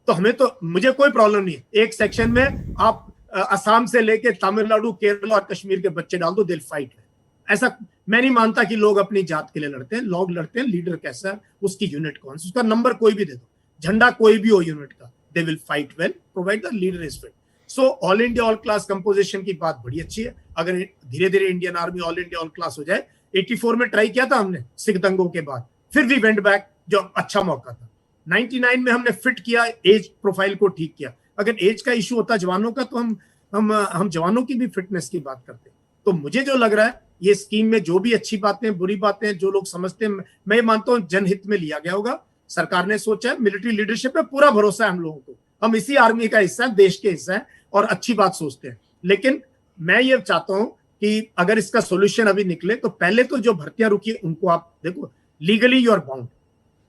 S3: तो हमें तो, मुझे कोई प्रॉब्लम नहीं है। एक सेक्शन में आप असम से लेके तमिलनाडु, केरल और कश्मीर के बच्चे डाल दो, दिल फाइट है। ऐसा मैं नहीं मानता कि लोग अपनी जात के लिए लड़ते हैं। लोग लड़ते हैं लीडर कैसा है, उसकी यूनिट कौन सी, उसका नंबर कोई भी दे दो, झंडा कोई भी हो यूनिट का, they will fight well provide the leader is fit. So all India all class composition की बात बड़ी अच्छी है। अगर धीरे धीरे Indian army all India all class हो जाए। 84 में ट्राई किया था हमने सिख दंगों के बाद, फिर वी वेंट बैक, जो अच्छा मौका था। 99 में हमने फिट किया, एज प्रोफाइल को ठीक किया। अगर एज का इशू होता जवानों का, तो हम जवानों की भी फिटनेस की बात करते। तो मुझे जो लग रहा है, ये स्कीम में जो भी अच्छी बातें, बुरी बातें, जो लोग समझते हैं, मैं मानता हूँ जनहित में लिया गया होगा। सरकार ने सोचा है, मिलिट्री लीडरशिप पे पूरा भरोसा है हम लोगों को, हम इसी आर्मी का हिस्सा है, देश के हिस्सा है और अच्छी बात सोचते हैं। लेकिन मैं ये चाहता हूं कि अगर इसका सोल्यूशन अभी निकले तो पहले तो जो भर्तियां रुकी उनको आप देखो, लीगली यू आर बाउंड,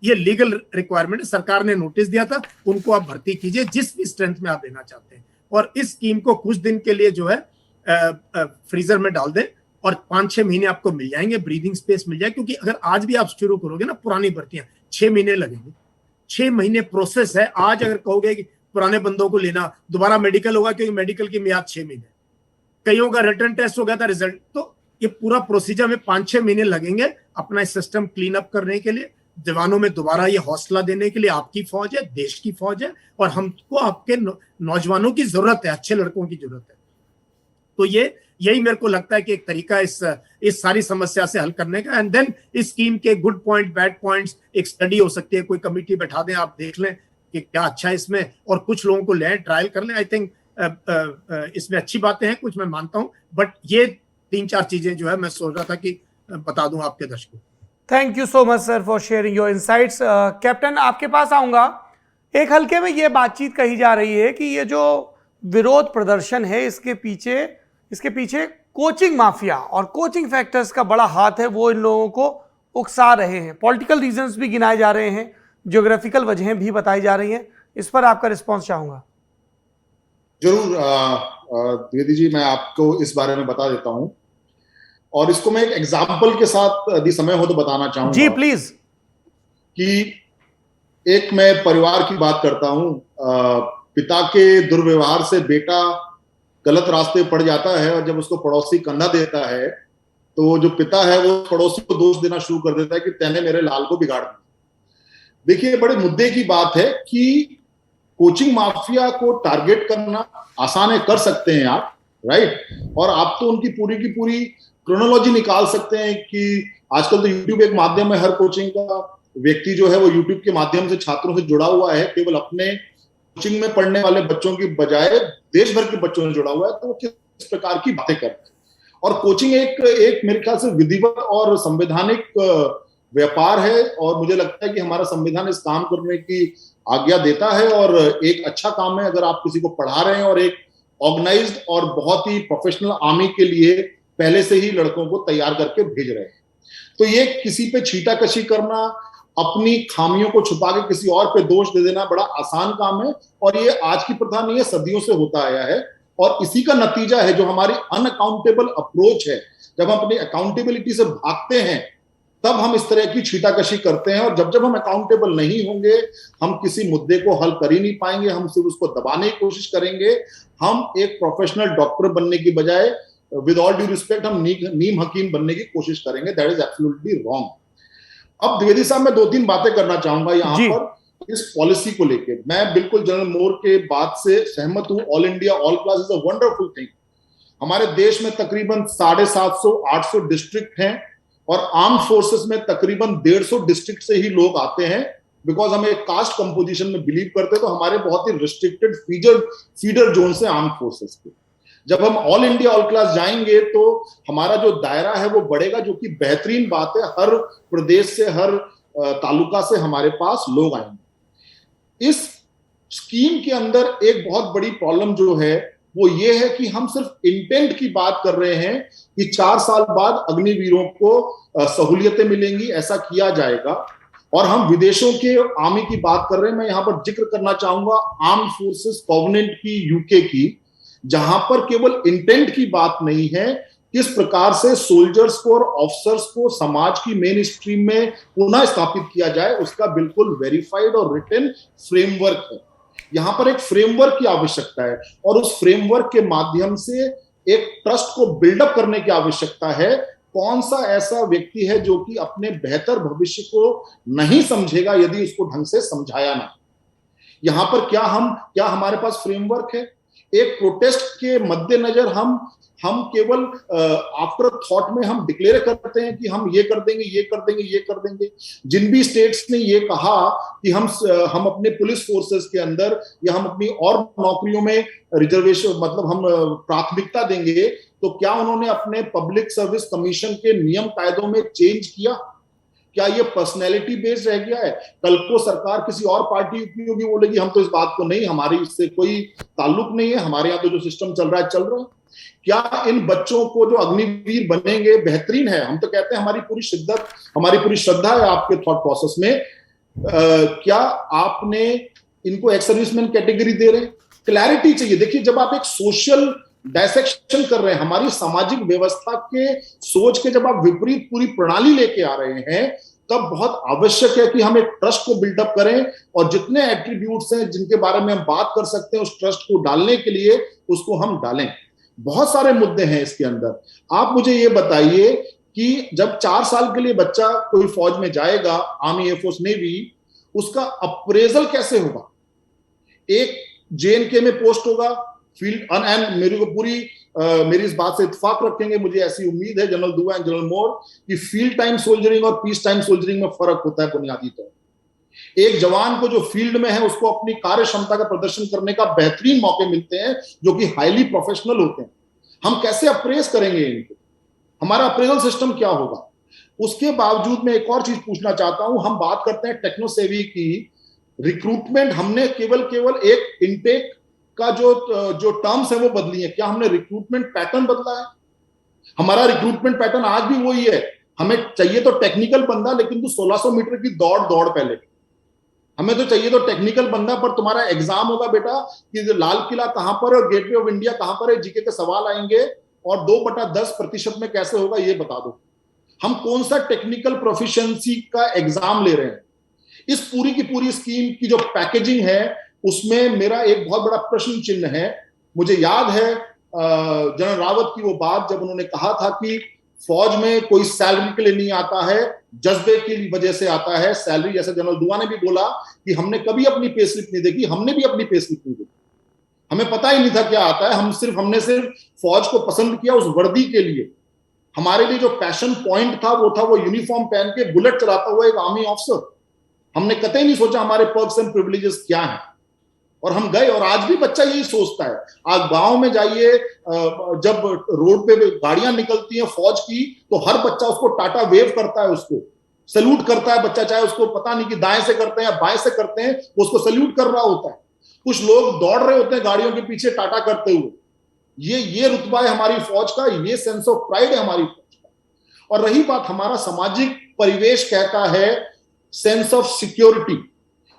S3: ये लीगल रिक्वायरमेंट है, सरकार ने नोटिस दिया था, उनको आप भर्ती कीजिए जिस भी स्ट्रेंथ में आप देना चाहते हैं, और इस स्कीम को कुछ दिन के लिए जो है फ्रीजर में डाल दें और 5-6 महीने आपको मिल जाएंगे, ब्रीदिंग स्पेस मिल जाए, क्योंकि अगर आज भी आप शुरू करोगे ना पुरानी भर्तियां 6 महीने लगेंगे, 6 महीने प्रोसेस है। आज अगर कहोगे कि पुराने बंदों को लेना, दोबारा मेडिकल होगा, क्योंकि मेडिकल की मियाद 6 महीने, कईयों का रिटर्न टेस्ट हो गया था, रिजल्ट, तो ये पूरा प्रोसीजर में 5-6 महीने लगेंगे अपना सिस्टम क्लीन अप करने के लिए, जवानों में दोबारा ये हौसला देने के लिए। आपकी फौज है, देश की फौज है, और हमको आपके नौजवानों की जरूरत है, अच्छे लड़कों की जरूरत है। तो यही मेरे को लगता है कि एक तरीका इस सारी समस्या से हल करने का। एंड देन इस स्कीम के गुड पॉइंट, बैड पॉइंट्स, एक स्टडी हो सकती है, कोई कमिटी बैठा दें, आप देख लें कि क्या अच्छा है इसमें, और कुछ लोगों को लें, ट्रायल कर लें। आई थिंक इसमें अच्छी बातें हैं, कुछ मैं मानता हूं, बट ये 3-4 चीजें जो है मैं सोच रहा था कि बता दूं आपके दर्शकों।
S1: Thank you so much sir for sharing your insights. Captain, आपके पास आऊंगा। एक हल्के में ये बातचीत कही जा रही है कि ये जो विरोध प्रदर्शन है, इसके पीछे कोचिंग माफिया और कोचिंग फैक्टर्स का बड़ा हाथ है, वो इन लोगों को उकसा रहे हैं। पॉलिटिकल रीजंस भी गिनाए जा रहे हैं, ज्योग्राफिकल वजहें भी बताई जा रही हैं। इस पर आपका रिस्पॉन्स चाहूंगा।
S4: जरूर द्विवेदी जी, मैं आपको इस बारे में बता देता हूं, और इसको मैं एक एग्जाम्पल के साथ यदि समय हो तो बताना चाहूंगा।
S1: जी प्लीज।
S4: कि एक मैं परिवार की बात करता हूं, पिता के दुर्व्यवहार से बेटा गलत रास्ते पड़ जाता है, और जब उसको पड़ोसी कंधा देता है तो जो पिता है वो पड़ोसी को दोष देना शुरू कर देता है कि तैने मेरे लाल को बिगाड़ दिया। देखिए, बड़े मुद्दे की बात है कि कोचिंग माफिया को टारगेट करना आसान है, कर सकते हैं आप, राइट, और आप तो उनकी पूरी की पूरी क्रोनोलॉजी निकाल सकते हैं कि आजकल तो यूट्यूब एक माध्यम है, हर कोचिंग का व्यक्ति जो है वो यूट्यूब के माध्यम से छात्रों से जुड़ा हुआ है, केवल अपने कोचिंग में पढ़ने वाले बच्चों की बजाय देश भर के बच्चों से जुड़ा हुआ है, तो वो किस प्रकार की बातें करते हैं। और कोचिंग एक मेरे ख्याल से विधिवत और संवैधानिक व्यापार है, और मुझे लगता है कि हमारा संविधान इस काम करने की आज्ञा देता है, और एक अच्छा काम है अगर आप किसी को पढ़ा रहे हैं और एक ऑर्गेनाइज्ड और बहुत ही प्रोफेशनल आर्मी के लिए पहले से ही लड़कों को तैयार करके भेज रहे हैं। तो ये किसी पे छीटाकशी करना, अपनी खामियों को छुपा के किसी और पे दोष दे देना बड़ा आसान काम है, और ये आज की प्रथा नहीं है, सदियों से होता आया है, और इसी का नतीजा है जो हमारी अनअकाउंटेबल अप्रोच है। जब हम अपनी अकाउंटेबिलिटी से भागते हैं तब हम इस तरह की छीटाकशी करते हैं, और जब हम अकाउंटेबल नहीं होंगे हम किसी मुद्दे को हल कर ही नहीं पाएंगे, हम सिर्फ उसको दबाने की कोशिश करेंगे। हम एक प्रोफेशनल डॉक्टर बनने की बजाय, विद ऑल ड्यू रिस्पेक्ट, हम नीम हकीम बनने की कोशिश करेंगे। That is absolutely wrong. अब द्विवेदी साहब, मैं 2-3 बातें करना चाहूंगा यहाँ पर इस पॉलिसी को लेके। मैं बिल्कुल जनरल मोर के बात से सहमत हूँ। All India all class is a wonderful thing. हमारे देश में तकरीबन 750-800 डिस्ट्रिक्ट हैं, और आर्म फोर्सेस में तकरीबन 150 डिस्ट्रिक्ट से ही लोग आते हैं, बिकॉज हम एक कास्ट कंपोजिशन में बिलीव करते हैं, तो हमारे बहुत ही रिस्ट्रिक्टेड फीडर जोन से आर्म फोर्सेस के। जब हम ऑल इंडिया ऑल क्लास जाएंगे तो हमारा जो दायरा है वो बढ़ेगा, जो कि बेहतरीन बात है। हर प्रदेश से, हर तालुका से हमारे पास लोग आएंगे। इस स्कीम के अंदर एक बहुत बड़ी प्रॉब्लम जो है वो ये है कि हम सिर्फ इंटेंट की बात कर रहे हैं कि 4 साल बाद अग्निवीरों को सहूलियतें मिलेंगी, ऐसा किया जाएगा, और हम विदेशों के आर्मी की बात कर रहे हैं। मैं यहां पर जिक्र करना चाहूंगा आर्म फोर्सेस कॉवेनेंट की, यूके की, जहां पर केवल इंटेंट की बात नहीं है, किस प्रकार से सोल्जर्स को और ऑफिसर्स को समाज की मेन स्ट्रीम में पुनः स्थापित किया जाए, उसका बिल्कुल वेरीफाइड और रिटन फ्रेमवर्क है। यहां पर एक फ्रेमवर्क की आवश्यकता है, और उस फ्रेमवर्क के माध्यम से एक ट्रस्ट को बिल्डअप करने की आवश्यकता है। कौन सा ऐसा व्यक्ति है जो कि अपने बेहतर भविष्य को नहीं समझेगा यदि उसको ढंग से समझाया ना। यहां पर क्या हमारे पास फ्रेमवर्क है? एक प्रोटेस्ट के मद्देनजर हम केवल आफ्टर थॉट में हम डिक्लेयर करते हैं कि हम ये कर देंगे, ये कर देंगे, ये कर देंगे। जिन भी स्टेट्स ने ये कहा कि हम अपने पुलिस फोर्सेस के अंदर या हम अपनी और नौकरियों में रिजर्वेशन, मतलब हम प्राथमिकता देंगे, तो क्या उन्होंने अपने पब्लिक सर्विस कमीशन के नियम कायदों में चेंज किया? क्या ये पर्सनैलिटी बेस्ड रह गया है? कल को सरकार किसी और पार्टी की होगी, बोलेगी हम तो इस बात को नहीं, हमारी इससे कोई ताल्लुक नहीं है, हमारे यहाँ तो जो सिस्टम चल रहा है चल रहा है। क्या इन बच्चों को जो अग्निवीर बनेंगे बेहतरीन है? हम तो कहते हैं हमारी पूरी शिद्दत, हमारी पूरी श्रद्धा है आपके थॉट प्रोसेस में। क्या आपने इनको एक्स सर्विसमैन कैटेगरी दे रहे हैं? क्लैरिटी चाहिए। देखिए, जब आप एक सोशल डायसेक्शन कर रहे हैं, हमारी सामाजिक व्यवस्था के सोच के जब आप विपरीत पूरी प्रणाली लेके आ रहे हैं, तब बहुत आवश्यक है कि हम एक ट्रस्ट को बिल्डअप करें और जितने एट्रीब्यूट्स हैं जिनके बारे में हम बात कर सकते हैं उस ट्रस्ट को डालने के लिए उसको हम डालें। बहुत सारे मुद्दे हैं इसके अंदर। आप मुझे ये बताइए कि जब 4 साल के लिए बच्चा कोई फौज में जाएगा, आर्मी, एयरफोर्स, नेवी, उसका अप्रेजल कैसे होगा? एक जेएनके में पोस्ट होगा, फील्ड एंड मेरे को पूरी मेरी इस बात से इत्तेफाक रखेंगे, मुझे ऐसी उम्मीद है जनरल दुआ एंड जनरल मोर, कि फील्ड टाइम सोल्जरिंग और पीस टाइम सोल्जरिंग में फर्क होता है बुनियादी तौर। एक जवान को जो फील्ड में है उसको अपनी कार्य क्षमता का प्रदर्शन करने का बेहतरीन मौके मिलते हैं जो कि हाईली प्रोफेशनल होते हैं। हम कैसे अप्रेज करेंगे इनको? हमारा अप्रेजल सिस्टम क्या होगा? उसके बावजूद मैं एक और चीज पूछना चाहता हूं। हम बात करते हैं टेक्नोसेवी की, रिक्रूटमेंट हमने केवल एक इनटेक का जो टर्म्स है वो बदली है। क्या हमने रिक्रूटमेंट पैटर्न बदला है? हमारा रिक्रूटमेंट पैटर्न आज भी वही है। हमें चाहिए तो टेक्निकल बंदा, लेकिन तू 1600 मीटर की दौड़ पहले। हमें तो चाहिए तो टेक्निकल बंदा, पर तुम्हारा एग्जाम होगा बेटा कि लाल किला कहां पर है और गेटवे ऑफ इंडिया कहां पर है, जीके के सवाल आएंगे और 2/10% में कैसे होगा ये बता दो। हम कौन सा टेक्निकल प्रोफिशिएंसी का एग्जाम ले रहे हैं? इस पूरी की पूरी स्कीम की जो पैकेजिंग है उसमें मेरा एक बहुत बड़ा प्रश्न चिन्ह है। मुझे याद है जनरल रावत की वो बात जब उन्होंने कहा था कि फौज में कोई सैलरी के लिए नहीं आता है, जज्बे की वजह से आता है सैलरी। जैसे जनरल दुआ ने भी बोला कि हमने कभी अपनी पे स्लिप नहीं देखी, हमने भी अपनी पे स्लिप नहीं देखी, हमें पता ही नहीं था क्या आता है। हमने सिर्फ फौज को पसंद किया उस वर्दी के लिए। हमारे लिए जो पैशन पॉइंट था वो यूनिफॉर्म पहन के बुलेट चलाता हुआ एक आर्मी ऑफिसर। हमने कतई नहीं सोचा हमारे पर्क्स एंड प्रिविलेजेस क्या हैं, और हम गए। और आज भी बच्चा यही सोचता है। आप गांव में जाइए, जब रोड पे गाड़ियां निकलती हैं फौज की, तो हर बच्चा उसको टाटा वेव करता है, उसको सल्यूट करता है बच्चा, चाहे उसको पता नहीं कि दाएं से करते हैं या बाएं से करते हैं, उसको सल्यूट कर रहा होता है। कुछ लोग दौड़ रहे होते हैं गाड़ियों के पीछे टाटा करते हुए। ये रुतबा है हमारी फौज का, ये सेंस ऑफ प्राइड है हमारी फौज का। और रही बात, हमारा सामाजिक परिवेश कहता है सेंस ऑफ सिक्योरिटी,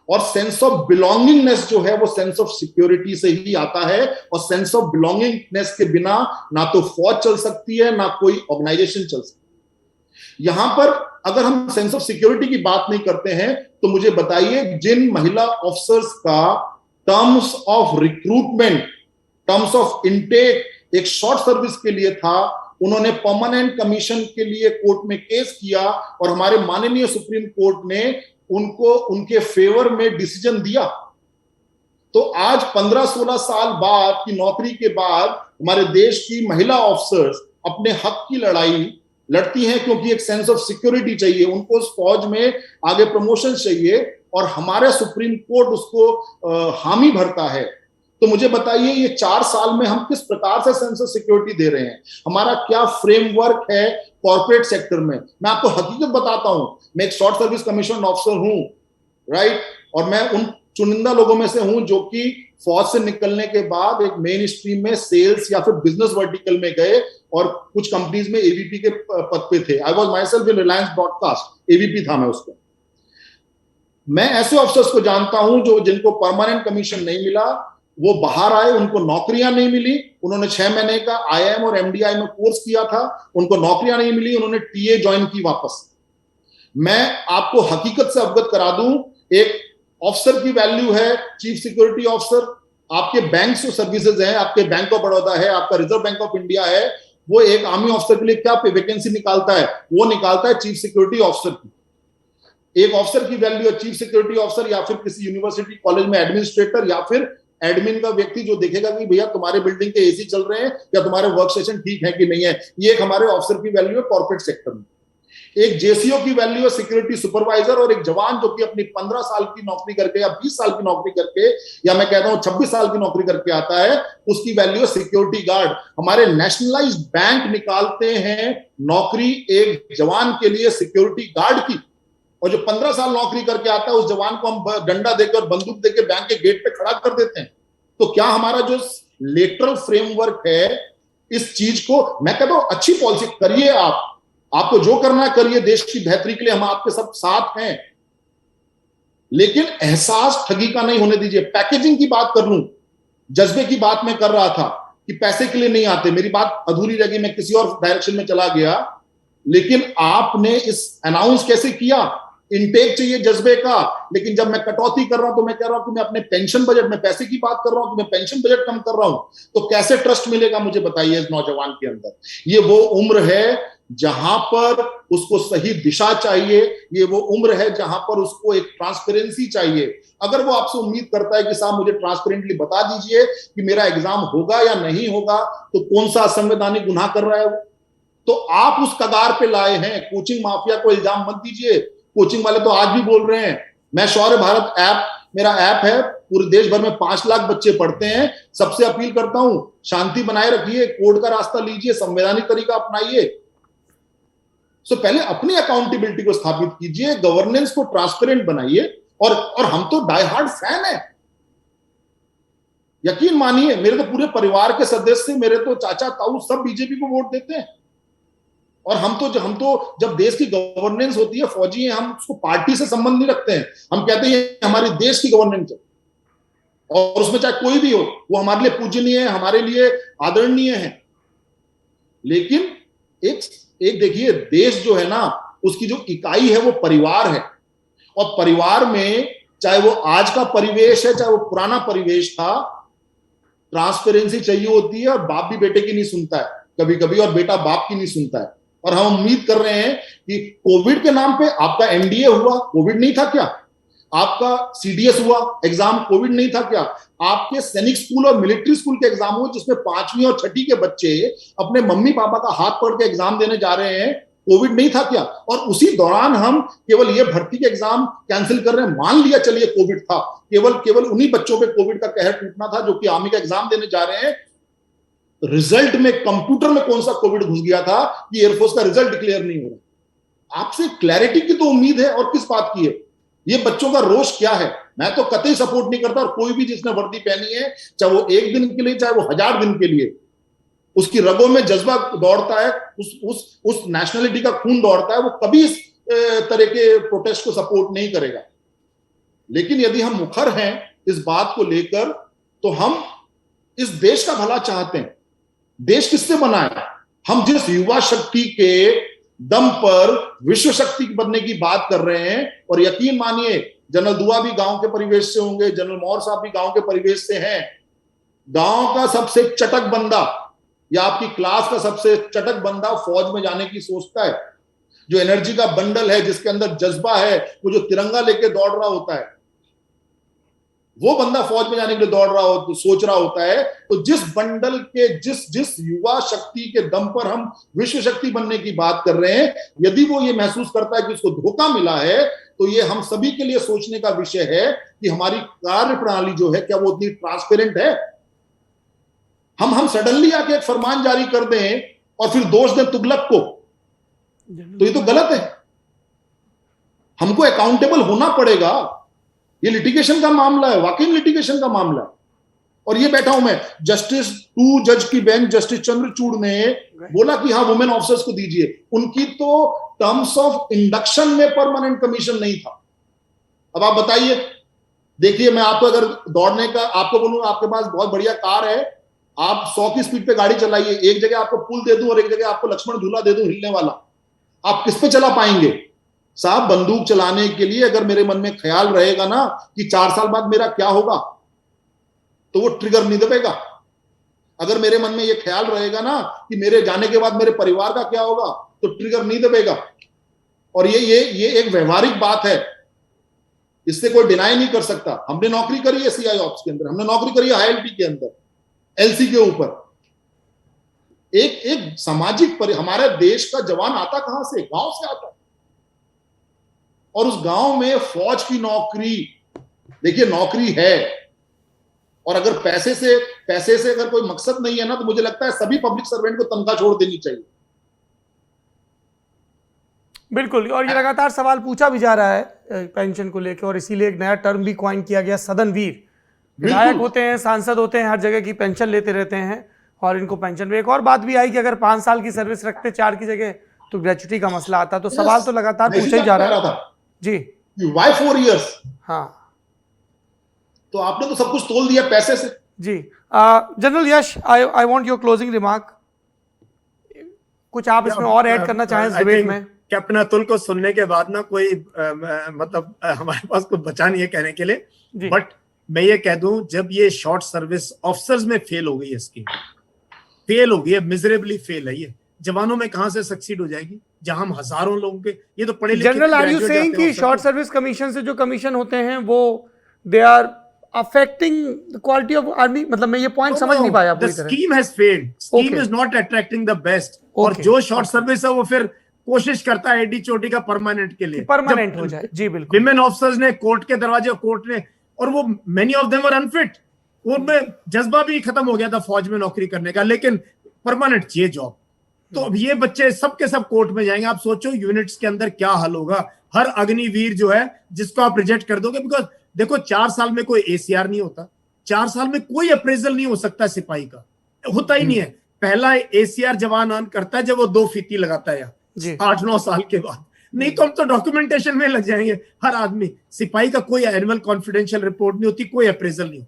S4: और सेंस ऑफ बिलोंगिंगनेस जो है वो सेंस ऑफ सिक्योरिटी से ही आता है। और सेंस ऑफ बिलोंगिंगनेस के बिना ना तो फौज चल सकती है, ना कोई ऑर्गेनाइजेशन चल सकती है। यहां पर अगर हम सेंस ऑफ सिक्योरिटी की बात नहीं करते हैं तो मुझे बताइए, जिन महिला ऑफिसर्स का terms of recruitment, terms of intake एक शॉर्ट सर्विस के लिए था, उन्होंने परमानेंट कमीशन के लिए कोर्ट में केस किया और हमारे माननीय सुप्रीम कोर्ट ने उनको उनके फेवर में डिसीजन दिया। तो आज 15-16 साल बाद की नौकरी के बाद हमारे देश की महिला ऑफिसर्स अपने हक की लड़ाई लड़ती हैं, क्योंकि एक सेंस ऑफ सिक्योरिटी चाहिए उनको, उस फौज में आगे प्रमोशन चाहिए, और हमारे सुप्रीम कोर्ट उसको हामी भरता है। तो मुझे बताइए, ये 4 साल में हम किस प्रकार से सेंस ऑफ सिक्योरिटी दे रहे हैं? हमारा क्या फ्रेमवर्क है कॉर्पोरेट सेक्टर में? मैं आपको हकीकत बताता हूं, मैं एक शॉर्ट सर्विस कमीशन ऑफिसर हूं, राइट, और मैं उन चुनिंदा लोगों में से हूं जो कि फौज से निकलने के बाद एक मेन स्ट्रीम में सेल्स या फिर बिजनेस वर्टिकल में गए और कुछ कंपनीज में एवीपी के पद पे थे। I was my self in Reliance broadcast, AVP था मैं उसका। मैं ऐसे ऑफिसर्स को जानता हूं जो जिनको परमानेंट कमीशन नहीं मिला, वो बाहर आए, उनको नौकरियां नहीं मिली, उन्होंने 6 महीने का आईआईएम और एमडीआई में कोर्स किया था, उनको नौकरियां नहीं मिली, उन्होंने टीए ज्वाइन की वापस। मैं आपको हकीकत से अवगत करा दूं, एक ऑफिसर की वैल्यू है चीफ सिक्योरिटी ऑफिसर। आपके बैंक जो सर्विसेज हैं, आपके बैंक ऑफ बड़ौदा है, आपका रिजर्व बैंक ऑफ इंडिया है, वो एक आर्मी ऑफिसर के लिए क्या वैकेंसी निकालता है? वो निकालता है चीफ सिक्योरिटी ऑफिसर की। एक ऑफिसर की वैल्यू है चीफ सिक्योरिटी ऑफिसर, या फिर किसी यूनिवर्सिटी कॉलेज में एडमिनिस्ट्रेटर, या फिर एडमिन का व्यक्ति जो देखेगा कि भैया तुम्हारे बिल्डिंग के एसी चल रहे हैं या तुम्हारे वर्क स्टेशन ठीक है कि नहीं है। ये एक हमारे ऑफिसर की वैल्यू है कॉर्पोरेट सेक्टर में। एक जेसीओ की वैल्यू है सिक्योरिटी सुपरवाइजर, और एक जवान जो कि अपनी 15 साल की नौकरी करके या 20 साल की नौकरी करके, या मैं कहता हूं 26 साल की नौकरी करके आता है, उसकी वैल्यू है सिक्योरिटी गार्ड। हमारे नेशनलाइज्ड बैंक निकालते हैं नौकरी एक जवान के लिए सिक्योरिटी गार्ड की। और जो 15 साल नौकरी करके आता है उस जवान को हम डंडा देकर बंदूक देकर बैंक के गेट पे खड़ा कर देते हैं। तो क्या हमारा जो लेटरल फ्रेमवर्क है इस चीज को, मैं कहता हूं अच्छी पॉलिसी करिए, आपको जो करना है करिए, देश की बेहतरी के लिए हम आपके सब साथ हैं, लेकिन एहसास ठगी का नहीं होने दीजिए। पैकेजिंग की बात कर लूं, जज्बे की बात मैं कर रहा था कि पैसे के लिए नहीं आते, मेरी बात अधूरी रह गई, मैं किसी और डायरेक्शन में चला गया, लेकिन आपने इस अनाउंस कैसे किया, इनटेक चाहिए जज्बे का, लेकिन जब मैं कटौती कर रहा हूं तो मैं कह रहा हूं कि मैं अपने पेंशन बजट में पैसे की बात कर रहा हूं कि मैं पेंशन बजट कम कर रहा हूं, तो कैसे ट्रस्ट मिलेगा मुझे बताइए इस नौजवान के अंदर। ये वो उम्र है जहां पर उसको सही दिशा चाहिए, ये वो उम्र है जहां पर उसको एक ट्रांसपेरेंसी चाहिए। अगर वो आपसे उम्मीद करता है कि साहब मुझे ट्रांसपेरेंटली बता दीजिए कि मेरा एग्जाम होगा या नहीं होगा, तो कौन सा असंवैधानिक गुनाह कर रहा है वो? तो आप उस कगार पे लाए हैं। कोचिंग माफिया को इल्जाम मत दीजिए, कोचिंग वाले तो आज भी बोल रहे हैं। मैं शौर्य भारत ऐप, मेरा ऐप है, पूरे देश भर में 5 लाख बच्चे पढ़ते हैं। सबसे अपील करता हूं, शांति बनाए रखिए, कोड का रास्ता लीजिए, संवैधानिक तरीका अपनाइए। सो पहले अपनी अकाउंटेबिलिटी को स्थापित कीजिए, गवर्नेंस को ट्रांसपेरेंट बनाइए, और हम तो डाई हार्ड फैन है। यकीन मानिए, मेरे तो पूरे परिवार के सदस्य, मेरे तो चाचा ताऊ सब बीजेपी को वोट देते हैं। और हम तो जब देश की गवर्नेंस होती है, फौजी हैं, हम उसको पार्टी से संबंध नहीं रखते हैं। हम कहते हैं ये हमारे देश की गवर्नेंस है, और उसमें चाहे कोई भी हो, वो हमारे लिए पूजनीय है, हमारे लिए आदरणीय है। लेकिन एक देखिए, देश जो है ना, उसकी जो इकाई है वो परिवार है, और परिवार में चाहे वो आज का परिवेश है, चाहे वो पुराना परिवेश था, ट्रांसपेरेंसी चाहिए होती है। और बाप भी बेटे की नहीं सुनता है कभी कभी, और बेटा बाप की नहीं सुनता है। और हम उम्मीद कर रहे हैं कि कोविड के नाम पे आपका एनडीए हुआ, कोविड नहीं था क्या? आपका सीडीएस हुआ, एग्जाम कोविड नहीं था क्या? आपके सैनिक स्कूल और मिलिट्री स्कूल के एग्जाम हुए, जिसमें 5वीं और 6ठी के बच्चे अपने मम्मी पापा का हाथ पकड़ के एग्जाम देने जा रहे हैं, कोविड नहीं था क्या? और उसी दौरान हम केवल ये भर्ती के एग्जाम कैंसिल कर रहे हैं। मान लिया चलिए कोविड था, केवल उन्हीं बच्चों पे कोविड का कहर टूटना था जो कि आर्मी का एग्जाम देने जा रहे हैं। रिजल्ट में कंप्यूटर में कौन सा कोविड घुस गया था कि एयरफोर्स का रिजल्ट डिक्लेयर नहीं हो रहा? आपसे क्लैरिटी की तो उम्मीद है, और किस बात की है? ये बच्चों का रोष क्या है? मैं तो कतई सपोर्ट नहीं करता, और कोई भी जिसने वर्दी पहनी है, चाहे वो 1 दिन के लिए, चाहे वो 1000 दिन के लिए, उसकी रगों में जज्बा दौड़ता है, उस नेशनलिटी का खून दौड़ता है, वो कभी इस तरह के प्रोटेस्ट को सपोर्ट नहीं करेगा। लेकिन यदि हम मुखर हैं इस बात को लेकर, तो हम इस देश का भला चाहते हैं। देश किससे बना है? हम जिस युवा शक्ति के दम पर विश्व शक्ति बनने की बात कर रहे हैं, और यकीन मानिए जनरल दुआ भी गांव के परिवेश से होंगे, जनरल मौर्य साहब भी गांव के परिवेश से हैं। गांव का सबसे चटक बंदा या आपकी क्लास का सबसे चटक बंदा फौज में जाने की सोचता है। जो एनर्जी का बंडल है, जिसके अंदर जज्बा है, वो जो तिरंगा लेके दौड़ रहा होता है, वो बंदा फौज में जाने के लिए दौड़ रहा हो, सोच रहा होता है। तो जिस बंडल के, जिस युवा शक्ति के दम पर हम विश्व शक्ति बनने की बात कर रहे हैं, यदि वो ये महसूस करता है कि उसको धोखा मिला है, तो ये हम सभी के लिए सोचने का विषय है कि हमारी कार्य प्रणाली जो है, क्या वो उतनी ट्रांसपेरेंट है? हम सडनली आके एक फरमान जारी कर दें और फिर दोष दें तुगलक को, तो ये तो गलत है। हमको अकाउंटेबल होना पड़ेगा। ये लिटिगेशन का मामला है, वाकई लिटिगेशन का मामला है। और ये बैठा हूं मैं, जस्टिस 2 जज की बेंच जस्टिस चंद्रचूड़ ने बोला कि हाँ वुमेन ऑफिसर्स को दीजिए। उनकी तो टर्म्स ऑफ इंडक्शन में परमानेंट कमीशन नहीं था। अब आप बताइए, देखिए मैं आपको अगर दौड़ने का आपको बोलूं, आपके पास बहुत बढ़िया कार है, आप 100 की स्पीड पे गाड़ी चलाइए, एक जगह आपको पुल दे दूं और एक जगह आपको लक्ष्मण झूला दे दूं हिलने वाला, आप किस पे चला पाएंगे? साहब, बंदूक चलाने के लिए अगर मेरे मन में ख्याल रहेगा ना कि 4 साल बाद मेरा क्या होगा, तो वो ट्रिगर नहीं दबेगा। अगर मेरे मन में ये ख्याल रहेगा ना कि मेरे जाने के बाद मेरे परिवार का क्या होगा, तो ट्रिगर नहीं दबेगा। और ये एक व्यवहारिक बात है, इससे कोई डिनाई नहीं कर सकता। हमने नौकरी करी है सीआई ऑप्स के अंदर, हमने नौकरी करी है आईएलटी के अंदर, एलसी के ऊपर। एक सामाजिक हमारे देश का जवान आता कहां से? गांव से आता है। और उस गांव में फौज की नौकरी, देखिए नौकरी है, और अगर पैसे से अगर कोई मकसद नहीं है ना, तो मुझे लगता है सभी पब्लिक सर्वेंट को तनख्वाह छोड़ देनी चाहिए।
S1: बिल्कुल, और ये लगातार सवाल पूछा भी जा रहा है पेंशन को लेकर, और इसीलिए एक नया टर्म भी कॉइन किया गया, सदनवीर। विधायक होते हैं, सांसद होते हैं, हर जगह की पेंशन लेते रहते हैं, और इनको पेंशन में एक और बात भी आई कि अगर 5 साल की सर्विस रखते 4 की जगह तो ग्रेचुटी का मसला आता। तो सवाल तो लगातार पूछा ही जा रहा है जी।
S4: Why 4 years?
S1: हाँ
S4: तो आपने तो सब कुछ तोल दिया पैसे से
S1: जी। General Yash, I want your closing remark, कुछ आप इसमें और ऐड करना चाहें इस डिबेट में?
S3: कैप्टन अतुल को सुनने के बाद ना कोई मतलब हमारे पास कुछ बचा नहीं है कहने के लिए, बट मैं ये कह दूं, जब ये शॉर्ट सर्विस ऑफिसर्स में फेल हो गई है, स्कीम फेल हो गई है, मिजरेबली फेल है, ये जवानों में कहां से सक्सीड हो जाएगी, जहां हम हजारों लोगों के, ये तो पढ़े लिखे
S1: जनरल, आर यू सेइंग कि शॉर्ट सर्विस कमीशन से जो कमीशन होते हैं वो they are affecting the quality of army? मतलब मैं ये पॉइंट समझ नहीं पाया पूरी तरह।
S3: Scheme has failed, scheme is not attracting the best, और जो शॉर्ट सर्विस है वो फिर कोशिश करता है एडी चोटी का परमानेंट के लिए,
S1: परमानेंट हो जाए। जी बिल्कुल।
S3: विमेन ऑफिसर्स ने कोर्ट के दरवाजे, कोर्ट ने, और वो many of them were unfit, उनमें जज्बा भी खत्म हो गया था फौज में नौकरी करने का, लेकिन परमानेंट चाहिए जॉब। तो अब ये बच्चे सब के सब कोर्ट में जाएंगे। आप सोचो यूनिट्स के अंदर क्या हाल होगा, हर अग्निवीर जो है जिसको आप रिजेक्ट कर दोगे, बिकॉज देखो 4 साल में कोई ACR नहीं होता, 4 साल में कोई अप्रेजल नहीं हो सकता सिपाही का, होता ही नहीं है। पहला ACR जवान अर्न करता है जब वो 2 फीती लगाता है 8-9 साल के बाद, नहीं तो हम तो डॉक्यूमेंटेशन में लग जाएंगे हर आदमी। सिपाही का कोई एनुअल कॉन्फिडेंशियल रिपोर्ट नहीं होती, कोई अप्रेजल नहीं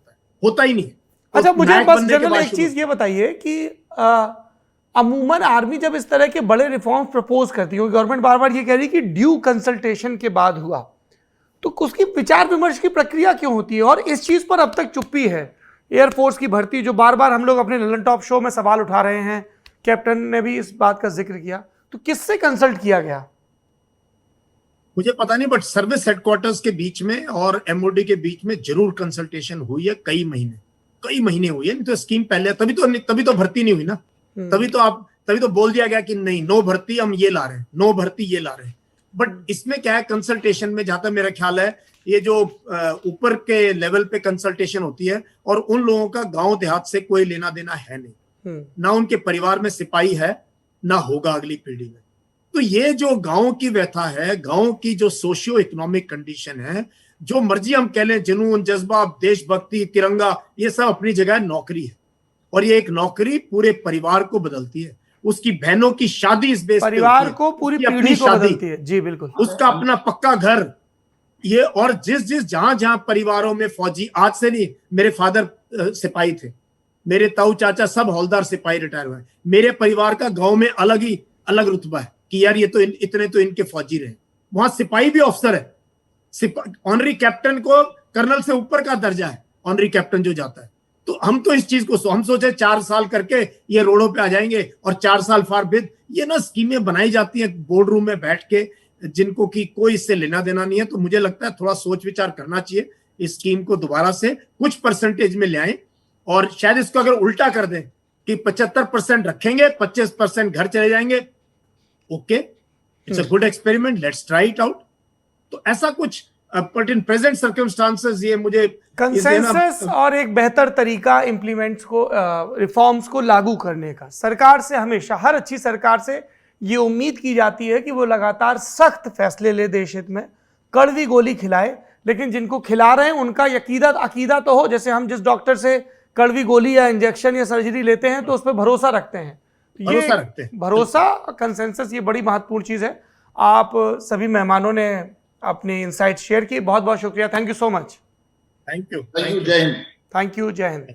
S3: होता ही नहीं है।
S1: अच्छा, मुझे बस जनरल एक चीज ये बताइए कि अमूमन आर्मी जब इस तरह के बड़े रिफॉर्म्स प्रपोज करती है, गवर्नमेंट बार बार ये कह रही है कि ड्यू कंसल्टेशन के बाद हुआ, तो उसकी विचार विमर्श की प्रक्रिया क्यों होती है? और इस चीज पर अब तक चुप्पी है। एयरफोर्स की भर्ती जो बार बार हम लोग अपने ललन टॉप शो में सवाल उठा रहे हैं, कैप्टन ने भी इस बात का जिक्र किया, तो किससे कंसल्ट किया गया?
S3: मुझे पता नहीं, बट सर्विस हेडक्वार्टर्स के बीच में और MOD के बीच में जरूर कंसल्टेशन हुई है, कई महीने हुई है। नहीं तो स्कीम पहले, तभी तो भर्ती नहीं हुई ना, तभी तो बोल दिया गया कि नहीं, नो भर्ती, हम ये ला रहे हैं, नो भर्ती ये ला रहे हैं। बट इसमें क्या है, कंसल्टेशन में जहां तक मेरा ख्याल है, ये जो ऊपर के लेवल पे कंसल्टेशन होती है, और उन लोगों का गांव देहात से कोई लेना देना है नहीं, ना उनके परिवार में सिपाही है, ना होगा अगली पीढ़ी में। तो ये जो गांव की व्यथा है, गांव की जो सोशियो इकोनॉमिक कंडीशन है, जो मर्जी हम कह लें, जुनून, जज्बा, देशभक्ति, तिरंगा, ये सब अपनी जगह नौकरी है, और ये एक नौकरी पूरे परिवार को बदलती है। उसकी बहनों की शादी इस बेस
S1: परिवार को, पूरी पीढ़ी को बदलती है। जी बिल्कुल।
S3: उसका अपना पक्का घर, ये, और जिस जहां परिवारों में फौजी, आज से नहीं, मेरे फादर सिपाही थे, मेरे ताऊ चाचा सब हौलदार सिपाही रिटायर हुए, मेरे परिवार का गांव में अलग रुतबा है कि यार ये तो इतने तो इनके फौजी रहे। वहां सिपाही भी ऑफिसर है, ऑनरी कैप्टन को कर्नल से ऊपर का दर्जा है, ऑनरी कैप्टन जो जाता है। तो हम तो इस चीज को हम सोचे 4 साल करके ये रोडों पे आ जाएंगे, और 4 साल फार बिद, ये ना स्कीमें बनाई जाती हैं बोर्ड रूम में बैठ के, जिनको कि कोई इससे लेना देना नहीं है। तो मुझे लगता है थोड़ा सोच विचार करना चाहिए, इस स्कीम को दोबारा से कुछ परसेंटेज में ले आए, और शायद इसको अगर उल्टा कर दें कि 75% रखेंगे, 25% घर चले जाएंगे, okay, it's a good experiment, let's try it out. तो ऐसा कुछ, बट इन प्रेजेंट सर्कमस्टांसेस ये मुझे
S1: कंसेंसस और एक बेहतर तरीका इम्प्लीमेंट्स को, रिफॉर्म्स को लागू करने का सरकार से हमेशा, हर अच्छी सरकार से ये उम्मीद की जाती है कि वो लगातार सख्त फैसले ले देश हित में, कड़वी गोली खिलाए, लेकिन जिनको खिला रहे हैं उनका अकीदा तो हो। जैसे हम जिस डॉक्टर से कड़वी गोली या इंजेक्शन या सर्जरी लेते हैं तो उस पर भरोसा रखते हैं, ये भरोसा, कंसेंसस, ये बड़ी महत्वपूर्ण चीज़ है। आप सभी मेहमानों ने अपनी इंसाइट शेयर की, बहुत बहुत शुक्रिया, thank you so much.
S3: Thank you,
S4: जय हिंद।
S1: थैंक यू, जय हिंद।